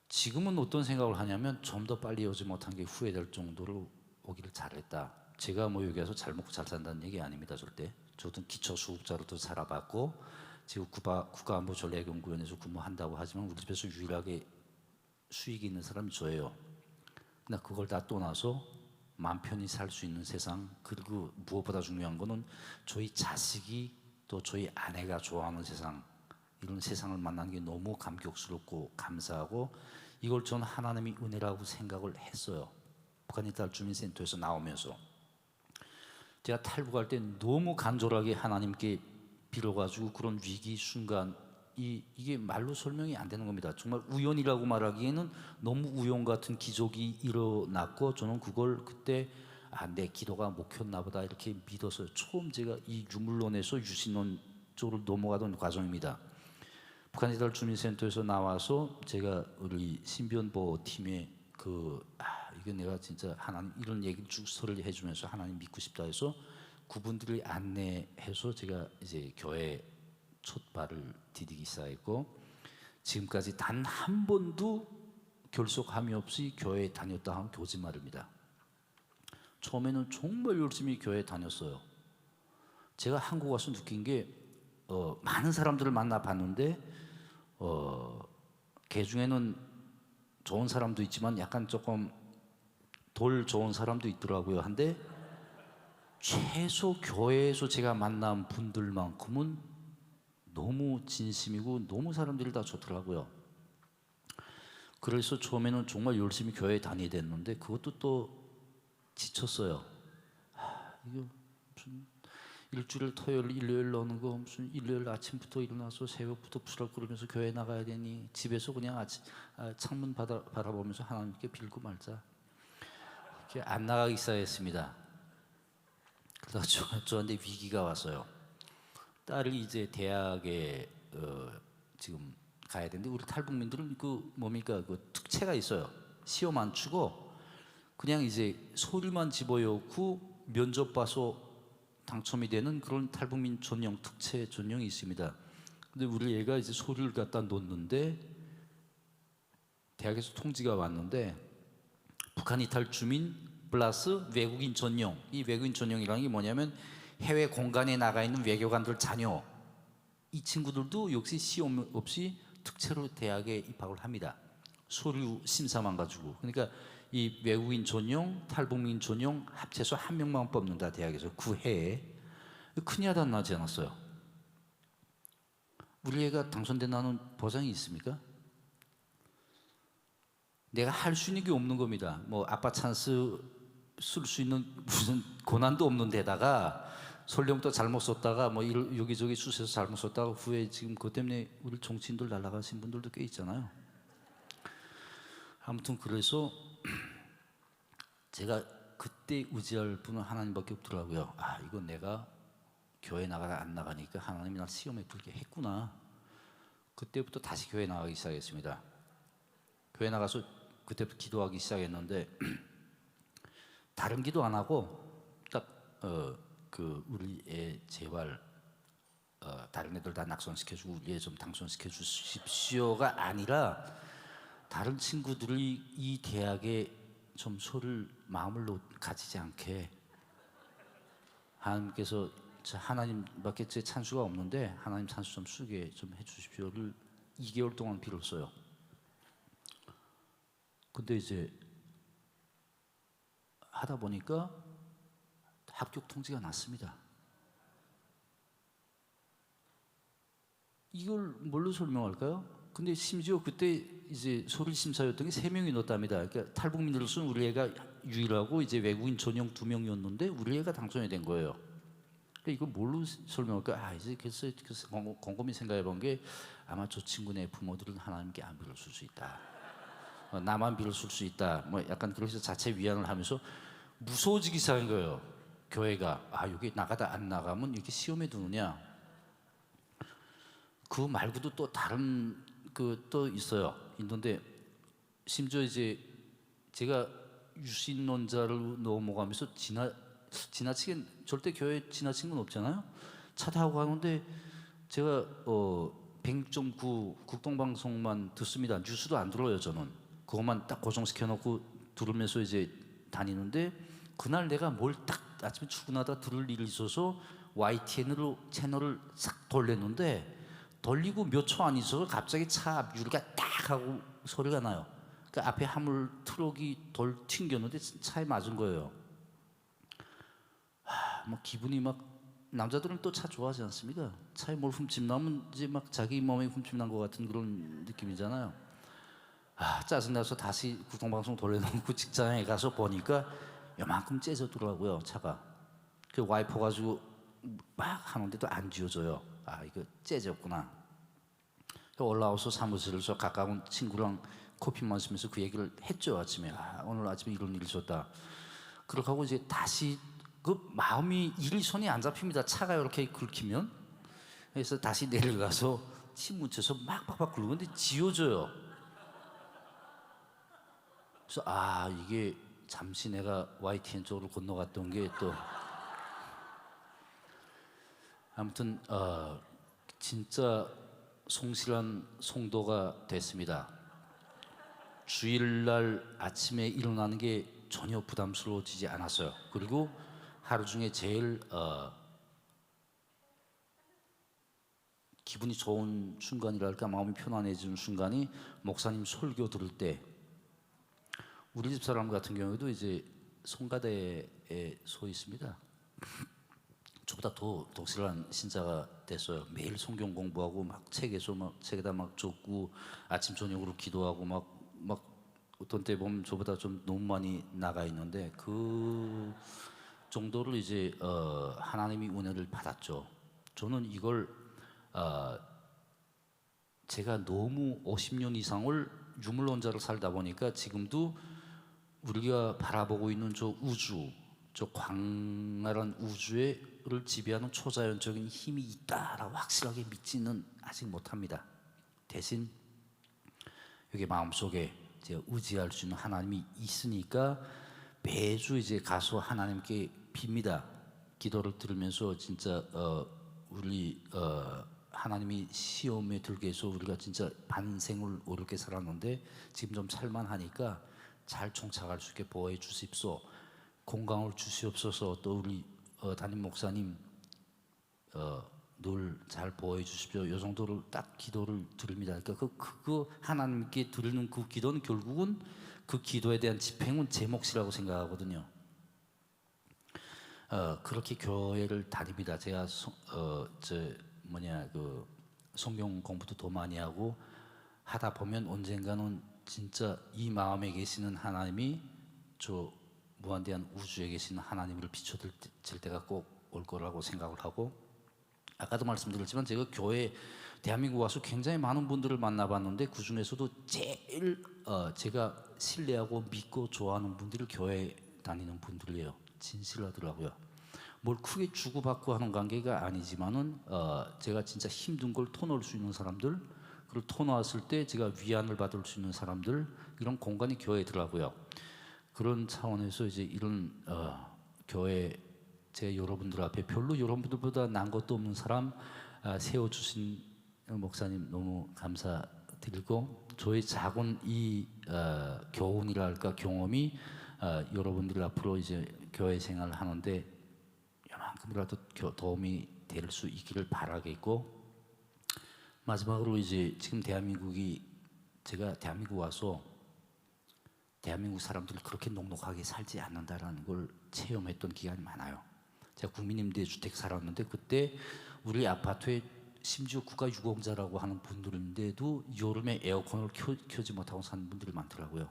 지금은 어떤 생각을 하냐면 좀 더 빨리 오지 못한 게 후회될 정도로 오기를 잘했다. 제가 뭐 여기 와서 잘 먹고 잘 산다는 얘기 아닙니다. 절대. 저도 기초수급자로도 살아봤고 지금 국가안보전략연구원에서 근무한다고 하지만 우리 집에서 유일하게 수익이 있는 사람이 저예요. 그러나 그걸 다 떠나서 마음 편히 살 수 있는 세상, 그리고 무엇보다 중요한 거는 저희 자식이 또 저희 아내가 좋아하는 세상, 이런 세상을 만나는 게 너무 감격스럽고 감사하고 이걸 저는 하나님의 은혜라고 생각을 했어요. 북한 이탈 주민센터에서 나오면서 제가 탈북할 때 너무 간절하게 하나님께 빌어가지고 그런 위기 순간 이게 말로 설명이 안 되는 겁니다. 정말 우연이라고 말하기에는 너무 우연 같은 기적이 일어났고 저는 그걸 그때 내 기도가 먹혔나 보다 이렇게 믿어서 처음 제가 이 유물론에서 유신론 쪽으로 넘어가던 과정입니다. 북한 이달 주민센터에서 나와서 제가 우리 신변보호 팀에 이거 내가 진짜 하나님 이런 얘기를 쭉 소리를 해주면서 하나님 믿고 싶다 해서 그분들이 안내해서 제가 이제 교회 첫 발을 디디기 시작했고 지금까지 단 한 번도 결석함이 없이 교회에 다녔다 하면 거짓말입니다. 처음에는 정말 열심히 교회에 다녔어요. 제가 한국 와서 느낀 게 많은 사람들을 만나봤는데 그 중에는 좋은 사람도 있지만 약간 조금 덜 좋은 사람도 있더라고요. 한데 최소 교회에서 제가 만난 분들만큼은 너무 진심이고 너무 사람들이 다 좋더라고요. 그래서 처음에는 정말 열심히 교회에 다니게 됐는데 그것도 또 지쳤어요. 이거 무슨 일주일 토요일 일요일 오는 거 무슨 일요일 아침부터 일어나서 새벽부터 부스럭거리면서 교회 나가야 되니 집에서 그냥 창문 바라보면서 하나님께 빌고 말자 이렇게 안 나가기 시작했습니다. 그러다 저한테 위기가 왔어요. 딸이 이제 대학에 지금 가야 되는데 우리 탈북민들은 뭡니까 그 특채가 있어요. 시험 안 치고 그냥 이제 서류만 집어넣고 면접 봐서 당첨이 되는 그런 탈북민 전형 특채 전형이 있습니다. 근데 우리 애가 이제 서류를 갖다 놓는데 대학에서 통지가 왔는데 북한 이탈 주민 플러스 외국인 전용. 이 외국인 전용이라는 게 뭐냐면 해외 공간에 나가 있는 외교관들 자녀. 이 친구들도 역시 시험 없이 특채로 대학에 입학을 합니다. 서류 심사만 가지고. 그러니까 이 외국인 전용, 탈북민 전용 합쳐서 한 명만 뽑는다 대학에서 그 해에. 큰일 하다 나지 않았어요. 우리 애가 당선된다는 보장이 있습니까? 내가 할 수 있는 게 없는 겁니다. 뭐 아빠 찬스 쓸 수 있는 무슨 고난도 없는 데다가 설령도 잘못 썼다가 뭐 여기저기 수세서 잘못 썼다가 후에 지금 그것 때문에 우리 정치인들 날아가신 분들도 꽤 있잖아요. 아무튼 그래서 제가 그때 의지할 분은 하나님밖에 없더라고요. 이건 내가 교회 나가다 안 나가니까 하나님이 날 시험에 들게 했구나. 그때부터 다시 교회 나가기 시작했습니다. 교회 나가서 그때부터 기도하기 시작했는데 다른 기도 안 하고 딱 우리 애 제발 다른 애들 다 낙선시켜주고 우리 애 좀 당선시켜 주십시오가 아니라 다른 친구들이 이 대학에 좀 마음을 가지지 않게 하나님께서 하나님밖에 제 찬수가 없는데 하나님 찬수 좀 쓰게 좀 해주십시오를 2개월 동안 빌었어요. 근데 이제 하다 보니까 합격 통지가 났습니다. 이걸 뭘로 설명할까요? 근데 심지어 그때 이제 서류 심사였던 게 3명이 넣었답니다. 그러니까 탈북민으로서는 우리 애가 유일하고 이제 외국인 전용 2명이었는데 우리 애가 당선이 된 거예요. 그러니까 이거 뭘로 설명할까? 이제 그래서 곰곰이 생각해 본 게 아마 저 친구네 부모들은 하나님께 안 빌었을 수 있다. 나만 빌었을 수 있다. 뭐 약간 그래서 자체 위안을 하면서 무서워지기 시작한 거예요. 교회가 여기 나가다 안 나가면 이렇게 시험에 두느냐? 그 말고도 또 다른 또 있어요. 있는데 심지어 이제 제가 유신론자를 넘어가면서 지나치게 절대 교회 지나친 건 없잖아요. 차 타고 가는데 제가 106.9 국동방송만 듣습니다. 뉴스도 안 들어요 저는. 그것만 딱 고정시켜 놓고 들으면서 이제 다니는데 그날 내가 뭘 딱 아침에 출근하다 들을 일이 있어서 YTN으로 채널을 싹 돌렸는데 돌리고 몇 초 안 있어서 갑자기 차 앞 유리가 딱 하고 소리가 나요. 그 앞에 화물 트럭이 돌 튕겼는데 차에 맞은 거예요. 막 기분이 막 남자들은 또 차 좋아하지 않습니까? 차에 뭘 훔침 나면 이제 막 자기 몸에 훔침 난 것 같은 그런 느낌이잖아요. 짜증나서 다시 국동방송 돌려놓고 직장에 가서 보니까 요만큼 째졌더라고요 차가. 그 와이퍼 가지고 막 하는데도 안 지워져요. 이거 째졌구나. 올라와서 사무실에서 가까운 친구랑 커피 마시면서 그 얘기를 했죠 아침에. 오늘 아침에 이런 일이 있었다. 그렇게 하고 이제 다시 그 마음이 일이 손이 안 잡힙니다. 차가 이렇게 긁히면. 그래서 다시 내려가서 침 묻혀서 막 팍팍 긁고 근데 지워져요. 그래서 이게 잠시 내가 YTN 쪽으로 건너갔던 게 또 아무튼 진짜 성실한 성도가 됐습니다. 주일날 아침에 일어나는 게 전혀 부담스러워지지 않았어요. 그리고 하루 중에 제일 기분이 좋은 순간이랄까 마음이 편안해지는 순간이 목사님 설교 들을 때. 우리 집 사람 같은 경우에도 이제 송가대에 서 있습니다. 저보다 더 독실한 신자가 됐어요. 매일 성경 공부하고 막 책에다 막 적고 아침 저녁으로 기도하고 막 어떤 때 보면 저보다 좀 너무 많이 나가 있는데 그 정도를 이제 하나님이 은혜를 받았죠. 저는 이걸 제가 너무 50년 이상을 유물론자로 살다 보니까 지금도 우리가 바라보고 있는 저 우주, 저 광활한 우주를 지배하는 초자연적인 힘이 있다라고 확실하게 믿지는 아직 못합니다. 대신 여기 마음속에 제가 의지할 수 있는 하나님이 있으니까 매주 이제 가서 하나님께 빕니다. 기도를 들으면서 진짜 우리 하나님이 시험에 들게 해서 우리가 진짜 반생을 어렵게 살았는데 지금 좀 살만하니까 잘 총착할 수 있게 보호해 주십시오. 건강을 주시옵소서. 또 우리 담임 목사님 늘 잘 보호해 주십시오. 이 정도를 딱 기도를 드립니다. 그러니까 그거 하나님께 드리는 그 기도는 결국은 그 기도에 대한 집행은 제 몫이라고 생각하거든요. 그렇게 교회를 다닙니다. 제가 성경 공부도 더 많이 하고 하다 보면 언젠가는 진짜 이 마음에 계시는 하나님이 저 무한대한 우주에 계시는 하나님을 비춰질 때가 꼭 올 거라고 생각을 하고 아까도 말씀드렸지만 제가 교회 대한민국 와서 굉장히 많은 분들을 만나봤는데 그 중에서도 제일 제가 신뢰하고 믿고 좋아하는 분들이 교회 다니는 분들이에요. 진실하더라고요. 뭘 크게 주고받고 하는 관계가 아니지만은 제가 진짜 힘든 걸 터놓을 수 있는 사람들, 그리고 터놓았을 때 제가 위안을 받을 수 있는 사람들, 이런 공간이 교회더라고요. 그런 차원에서 이제 이런 교회 제 여러분들 앞에 별로 여러분들보다 난 것도 없는 사람 세워주신 목사님 너무 감사드리고 저의 작은 이 교훈이랄까 경험이 여러분들 앞으로 이제 교회 생활을 하는데 요만큼이라도 도움이 될 수 있기를 바라겠고 마지막으로 이제 지금 제가 대한민국 와서 대한민국 사람들이 그렇게 넉넉하게 살지 않는다라는 걸 체험했던 기간이 많아요. 제가 국민임대 주택 살았는데 그때 우리 아파트에 심지어 국가유공자라고 하는 분들인데도 여름에 에어컨을 켜지 못하고 사는 분들이 많더라고요.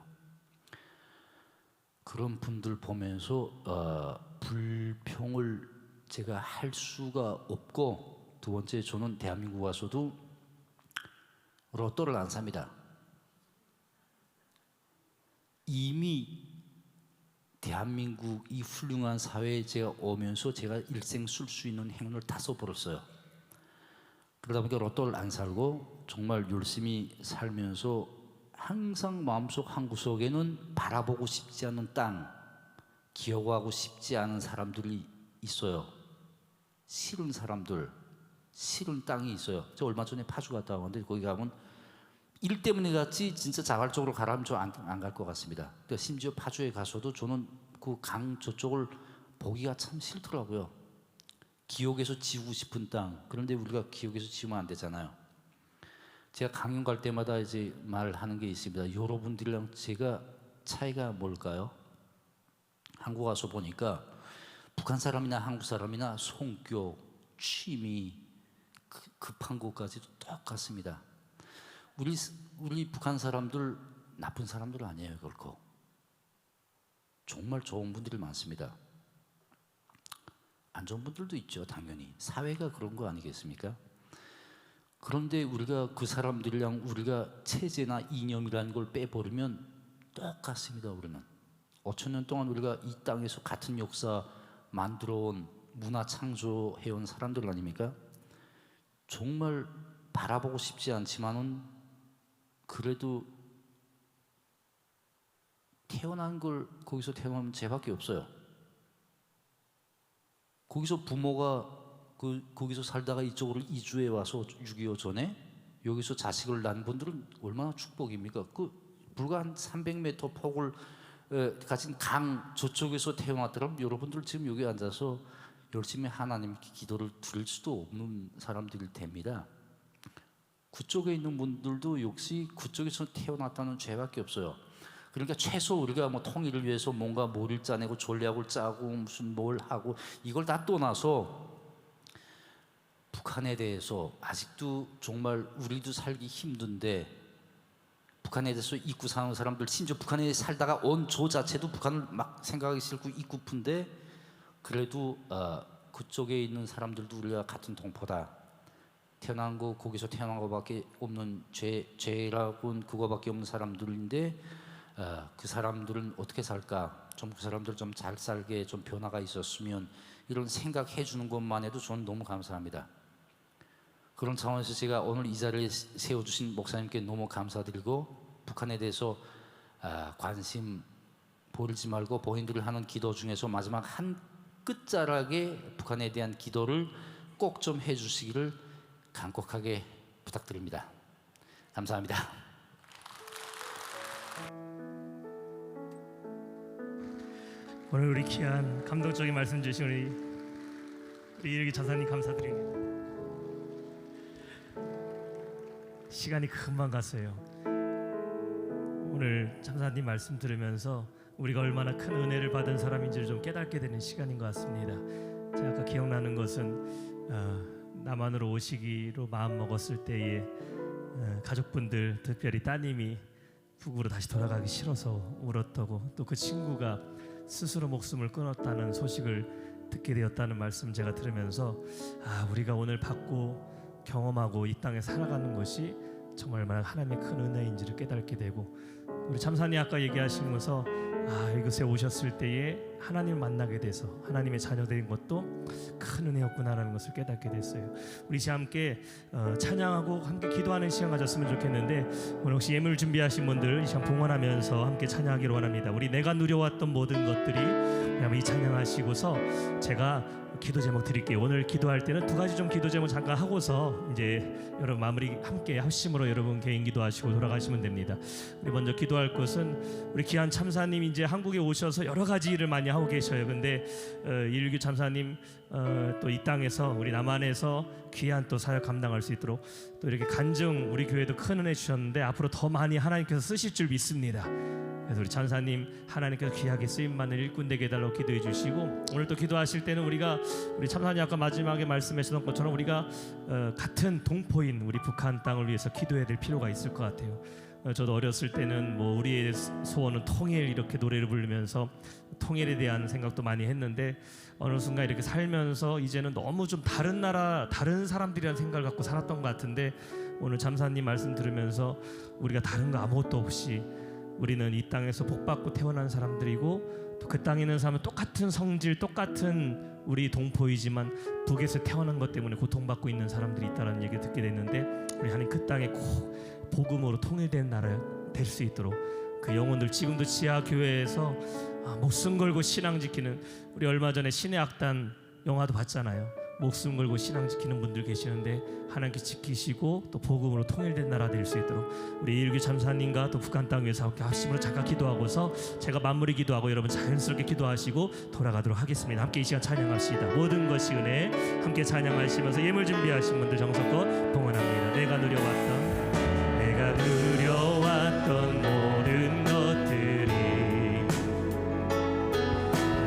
그런 분들 보면서 불평을 제가 할 수가 없고, 두 번째, 저는 대한민국 와서도 로또를 안 삽니다. 이미 대한민국 이 훌륭한 사회에 제가 오면서 제가 일생 쓸 수 있는 행운을 다 써버렸어요. 그러다 보니까 로또를 안 살고 정말 열심히 살면서 항상 마음속 한구석에는 바라보고 싶지 않은 땅, 기억하고 싶지 않은 사람들이 있어요. 싫은 사람들, 싫은 땅이 있어요. 저 얼마 전에 파주 갔다 왔는데 거기 가면 일 때문에 갔지 진짜 자발적으로 가라면 저 안 갈 것 같습니다. 그러니까 심지어 파주에 가서도 저는 그 강 저쪽을 보기가 참 싫더라고요. 기억에서 지우고 싶은 땅. 그런데 우리가 기억에서 지우면 안 되잖아요. 제가 강연 갈 때마다 이제 말하는 게 있습니다. 여러분들이랑 제가 차이가 뭘까요? 한국 와서 보니까 북한 사람이나 한국 사람이나 성격, 취미, 급한 것까지도 똑같습니다. 우리 북한 사람들 나쁜 사람들 아니에요, 결코. 정말 좋은 분들이 많습니다. 안 좋은 분들도 있죠, 당연히. 사회가 그런 거 아니겠습니까? 그런데 우리가 그 사람들이랑 우리가 체제나 이념이라는 걸 빼버리면 똑같습니다, 우리는. 5천 년 동안 우리가 이 땅에서 같은 역사 만들어온, 문화 창조해온 사람들 아닙니까? 정말 바라보고 싶지 않지만은 그래도 태어난 걸 거기서 태어나면 죄밖에 없어요. 거기서 부모가 거기서 살다가 이쪽으로 이주해 와서 6.25 전에 여기서 자식을 낳은 분들은 얼마나 축복입니까? 그 불과 한 300m 폭을 가진 강 저쪽에서 태어났더라면 여러분들 지금 여기 앉아서 열심히 하나님께 기도를 드릴 수도 없는 사람들일 텐니다. 그쪽에 있는 분들도 역시 그쪽에서 태어났다는 죄밖에 없어요. 그러니까 최소 우리가 뭐 통일을 위해서 뭔가 머리를 짜내고 전략을 짜고 무슨 뭘 하고 이걸 다 떠나서 북한에 대해서 아직도 정말 우리도 살기 힘든데 북한에 대해서 잊고 사는 사람들, 심지어 북한에 살다가 온 저 자체도 북한을 막 생각하기 싫고 잊고 푼데 그래도 그쪽에 있는 사람들도 우리가 같은 동포다. 태어난 거 거기서 태어난 거밖에 없는 죄라고는 그거밖에 없는 사람들인데 그 사람들은 어떻게 살까? 좀 그 사람들 좀 잘 살게 좀 변화가 있었으면 이런 생각해 주는 것만 해도 저는 너무 감사합니다. 그런 차원에서 제가 오늘 이 자리에 세워주신 목사님께 너무 감사드리고 북한에 대해서 관심 버리지 말고 본인들이 하는 기도 중에서 마지막 한 끝자락에 북한에 대한 기도를 꼭 좀 해주시기를 간곡하게 부탁드립니다. 감사합니다. 오늘 우리 귀한 감동적인 말씀 주신 우리 이일기 전사님 감사드립니다. 시간이 금방 갔어요. 오늘 참사님 말씀 들으면서 우리가 얼마나 큰 은혜를 받은 사람인지를 좀 깨닫게 되는 시간인 것 같습니다. 제가 아까 기억나는 것은 남한으로 오시기로 마음 먹었을 때에 가족분들, 특별히 따님이 북으로 다시 돌아가기 싫어서 울었다고, 또 그 친구가 스스로 목숨을 끊었다는 소식을 듣게 되었다는 말씀 제가 들으면서 우리가 오늘 받고 경험하고 이 땅에 살아가는 것이 정말 하나님의 큰 은혜인지를 깨닫게 되고, 우리 참사님 아까 얘기하시면서 이곳에 오셨을 때에 하나님을 만나게 돼서 하나님의 자녀된 것도 큰 은혜였구나라는 것을 깨닫게 됐어요. 우리 이제 함께 찬양하고 함께 기도하는 시간 가졌으면 좋겠는데, 오늘 혹시 예물 준비하신 분들 이 시간 봉헌하면서 함께 찬양하기를 원합니다. 우리 내가 누려왔던 모든 것들이 이 찬양하시고서 제가 기도 제목 드릴게요. 오늘 기도할 때는 두 가지 좀 기도 제목 잠깐 하고서 이제 여러분 마무리 함께 합심으로 여러분 개인 기도하시고 돌아가시면 됩니다. 우리 먼저 기도할 것은 우리 귀한 참사님 이제 한국에 오셔서 여러 가지 일을 많이 하고 계셔요. 근데 이일규 참사님 또 이 땅에서 우리 남한에서 귀한 또 사역 감당할 수 있도록 또 이렇게 간증 우리 교회도 큰 은혜 주셨는데 앞으로 더 많이 하나님께서 쓰실 줄 믿습니다. 그래서 우리 천사님 하나님께서 귀하게 쓰임받는 일꾼 되게 해달라고 기도해 주시고, 오늘 또 기도하실 때는 우리 참사님 아까 마지막에 말씀하셨던 것처럼 우리가 같은 동포인 우리 북한 땅을 위해서 기도해야 될 필요가 있을 것 같아요. 저도 어렸을 때는 뭐 우리의 소원은 통일 이렇게 노래를 부르면서 통일에 대한 생각도 많이 했는데, 어느 순간 이렇게 살면서 이제는 너무 좀 다른 나라 다른 사람들이라는 생각을 갖고 살았던 것 같은데, 오늘 참사님 말씀 들으면서 우리가 다른 거 아무것도 없이 우리는 이 땅에서 복받고 태어난 사람들이고, 또 그 땅에 있는 사람은 똑같은 성질 똑같은 우리 동포이지만 북에서 태어난 것 때문에 고통받고 있는 사람들이 있다는 얘기를 듣게 됐는데, 우리 하나님 그 땅에 꼭 복음으로 통일된 나라 될 수 있도록 그 영혼들, 지금도 지하 교회에서 목숨 걸고 신앙 지키는, 우리 얼마 전에 신의 악단 영화도 봤잖아요. 목숨 걸고 신앙 지키는 분들 계시는데 하나님께 지키시고 또 복음으로 통일된 나라 될 수 있도록 우리 이일규 참사님과 또 북한 땅 위해서 함께 합심으로 잠깐 기도하고서 제가 마무리 기도하고 여러분 자연스럽게 기도하시고 돌아가도록 하겠습니다. 함께 이 시간 찬양합시다. 모든 것이 은혜. 함께 찬양하시면서 예물 준비하신 분들 정성껏 봉헌합니다. 내가 누려왔던 모든 것들이,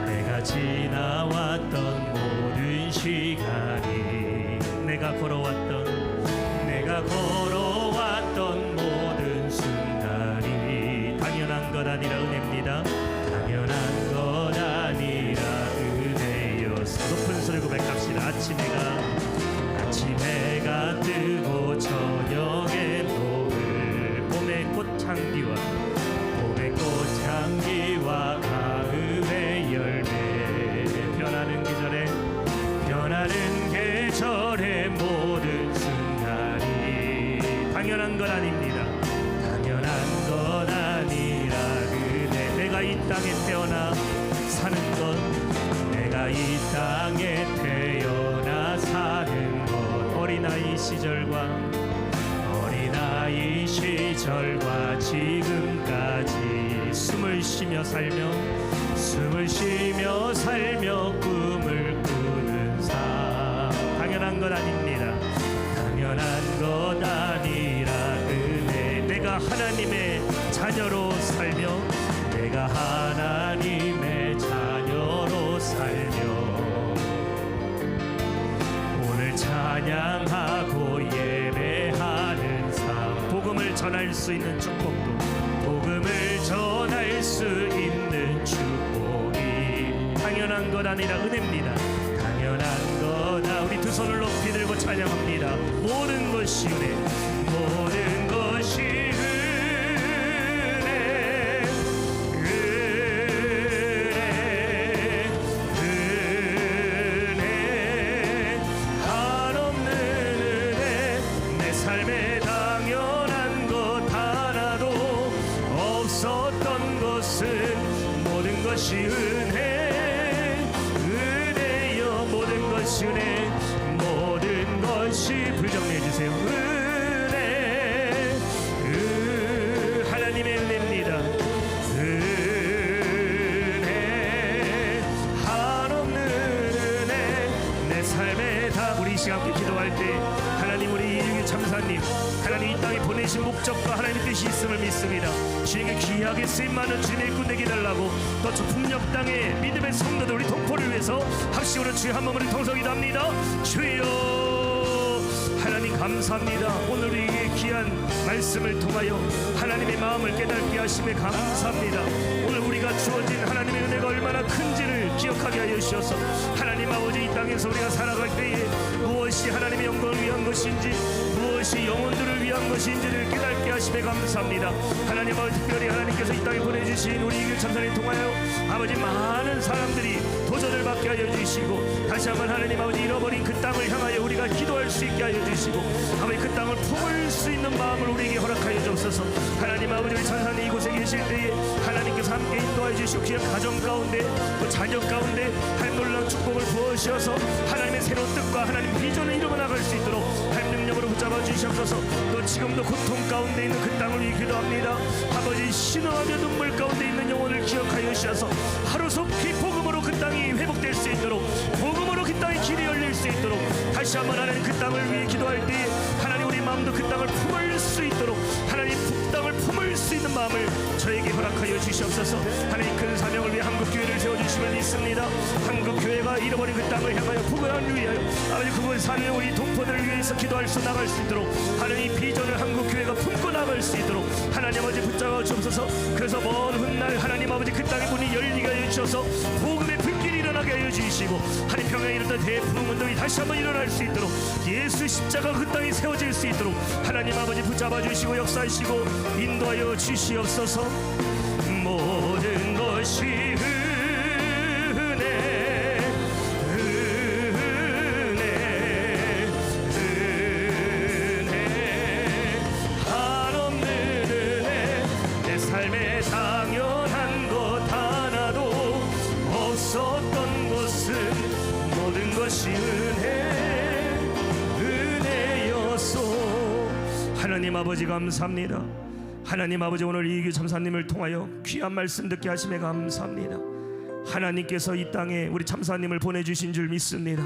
내가 지나왔던 모든 시간이, 내가 걸어왔던 모든 순간이 당연한 것 아니라 은혜입니다. 당연한 것 아니라 은혜였어. 높은 소리 고백합시다. 아침 해가 뜨고 저녁에 봄의 꽃향기와 가을의 열매, 변하는 계절의 모든 순간이 당연한 것 아닙니다. 당연한 것 아니라 은혜. 내가 이 땅에 태어나 사는 것, 내가 이 땅에 태어나 사는 것, 어린아이 시절과 지금까지 숨을 쉬며 살며 꿈을 꾸는 삶, 당연한 것 아닙니다. 당연한 것 아니라 은혜. 내가 하나님의 자녀로 살며, 내가 하나님의 자녀로 살며 오늘 찬양하고 예배하는 삶, 복음을 전할 수 있는 축복도, 복음을 전할 수 있는 축복이 당연한 것 아니라 은혜입니다. 당연한 거다. 우리 두 손을 높이 들고 찬양합니다. 모든 것이 은혜, 모든 것이 은혜, 한없는 은혜. 내 삶에 당연한 것 하나도 없었던 것은 모든 것이 은혜여. 모든 것이 은혜, 모든 것이 불정리해 주세요. 은혜, 하나님의 은혜입니다. 은혜, 한없는 은혜. 내 삶에 다. 우리 이 시간 함께 기도할 때 하나님, 우리 이일규 참사님, 하나님 이 땅에 보내신 목적과 하나님의 뜻이 있음을 믿습니다. 주님께 귀하게 쓰임받는 주님의 일꾼 되게 해달라고, 또 저 북녘 땅의 믿음의 성도들, 우리 동포를 위해서 합심으로 주의 한 몸을 통성기도합니다. 주여 하나님 감사합니다. 오늘 우리에게 귀한 말씀을 통하여 하나님의 마음을 깨닫게 하심에 감사합니다. 오늘 우리가 주어진 하나님의 은혜가 얼마나 큰지를 기억하게 하여 주셔서, 하나님 아버지 이 땅에서 우리가 살아갈 때에 무엇이 하나님의 영광을 위한 것인지, 무엇이 영혼들을 위한 것인지를 깨닫게 하심에 감사합니다. 하나님 아버지, 특별히 하나님께서 이 땅에 보내주신 우리 이일규 참사님 통하여 아버지 많은 사람들이 도전을 받게 하여 주시고, 다시 한번 하나님 아버지 잃어버린 그 땅을 향하여 우리가 기도할 수 있게 하여 주시고, 아버지 그 땅을 품을 수 있는 마음을 우리에게 허락하여 주옵소서. 하나님 아버지, 우리 천사님 이곳에 계실 때에 하나님께서 함께 인도하여 주시고, 귀한 가정 가운데 또 자녀 가운데 한 놀라운 축복을 부어주셔서 하나님의 새로운 뜻과 하나님 비전을 이루어 나갈 수 있도록 한 능력으로 붙잡아 주시옵소서. 또 지금도 고통 가운데 있는 그 땅을 위해 기도합니다. 아버지, 신음하며 눈물 가운데 있는 영혼을 기억하여 주셔서 하루속히 복음으로 그 땅이 회복될 수 있도록, 복음으로 그 땅의 길이 열릴 수 있도록, 다시 한번 하나님 그 땅을 위해 기도할 때 하나님 우리 마음도 그 땅을 품을 수 있도록, 하나님 그 땅을 품을 수 있는 마음을 저에게 허락하여 주시옵소서. 하나님 큰 사명을 위해 한국교회를 세워주심을 믿습니다. 한국교회가 잃어버린 그 땅을 향하여 부활을 위하여 아버지 그곳에 사는 우리 동포들을 위해서 기도할 수 나갈 수 있도록 하나님 비전을 한국교회가 품고 나갈 수 있도록 하나님 아버지 붙잡아 주옵소서. 그래서 먼 훗날 하나님 아버지 그 땅의 문이 열리게 하여 주셔서 복음의 불길이 일어나게 하여 주시고 하나님 평양에 이르던 대풍 운동이 다시 한번 일어날 수 있도록 예수 십자가가 그 땅에 세워질 수 있도록 하나님 아버지 붙잡아 주시고 역사하시고 인도하여 주시옵소서. 모든 것이 은혜 한없는 은혜 내 삶에 당연한 것 하나도 없었던 것은 모든 것이 은혜였소. 하나님 아버지 감사합니다. 하나님 아버지 오늘 이규 참사님을 통하여 귀한 말씀 듣게 하심에 감사합니다. 하나님께서 이 땅에 우리 참사님을 보내주신 줄 믿습니다.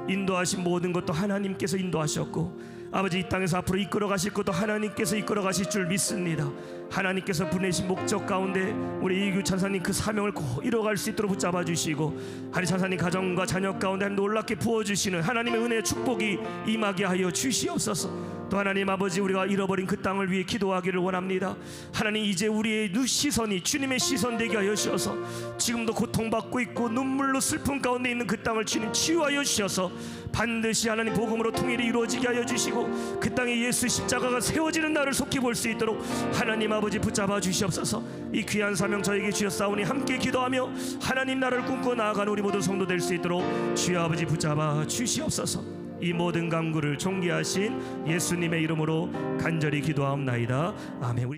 인도하신 모든 것도 하나님께서 인도하셨고 아버지 이 땅에서 앞으로 이끌어 가실 것도 하나님께서 이끌어 가실 줄 믿습니다. 하나님께서 보내신 목적 가운데 우리 이규 찬사님 그 사명을 꼭 이뤄갈 수 있도록 붙잡아 주시고 하나님 찬사님 가정과 자녀 가운데 놀랍게 부어주시는 하나님의 은혜의 축복이 임하게 하여 주시옵소서. 또 하나님 아버지 우리가 잃어버린 그 땅을 위해 기도하기를 원합니다. 하나님 이제 우리의 시선이 주님의 시선 되게 하여 주셔서 지금도 고통받고 있고 눈물로 슬픔 가운데 있는 그 땅을 주님 치유하여 주셔서 반드시 하나님 복음으로 통일이 이루어지게 하여 주시고 그 땅에 예수 십자가가 세워지는 날을 속히 볼 수 있도록 하나님 아버지 붙잡아 주시옵소서. 이 귀한 사명 저에게 주셨사오니 함께 기도하며 하나님 나라를 꿈꿔 나아가는 우리 모든 성도 될 수 있도록 주여 아버지 붙잡아 주시옵소서. 이 모든 간구를 존귀하신 예수님의 이름으로 간절히 기도하옵나이다. 아멘.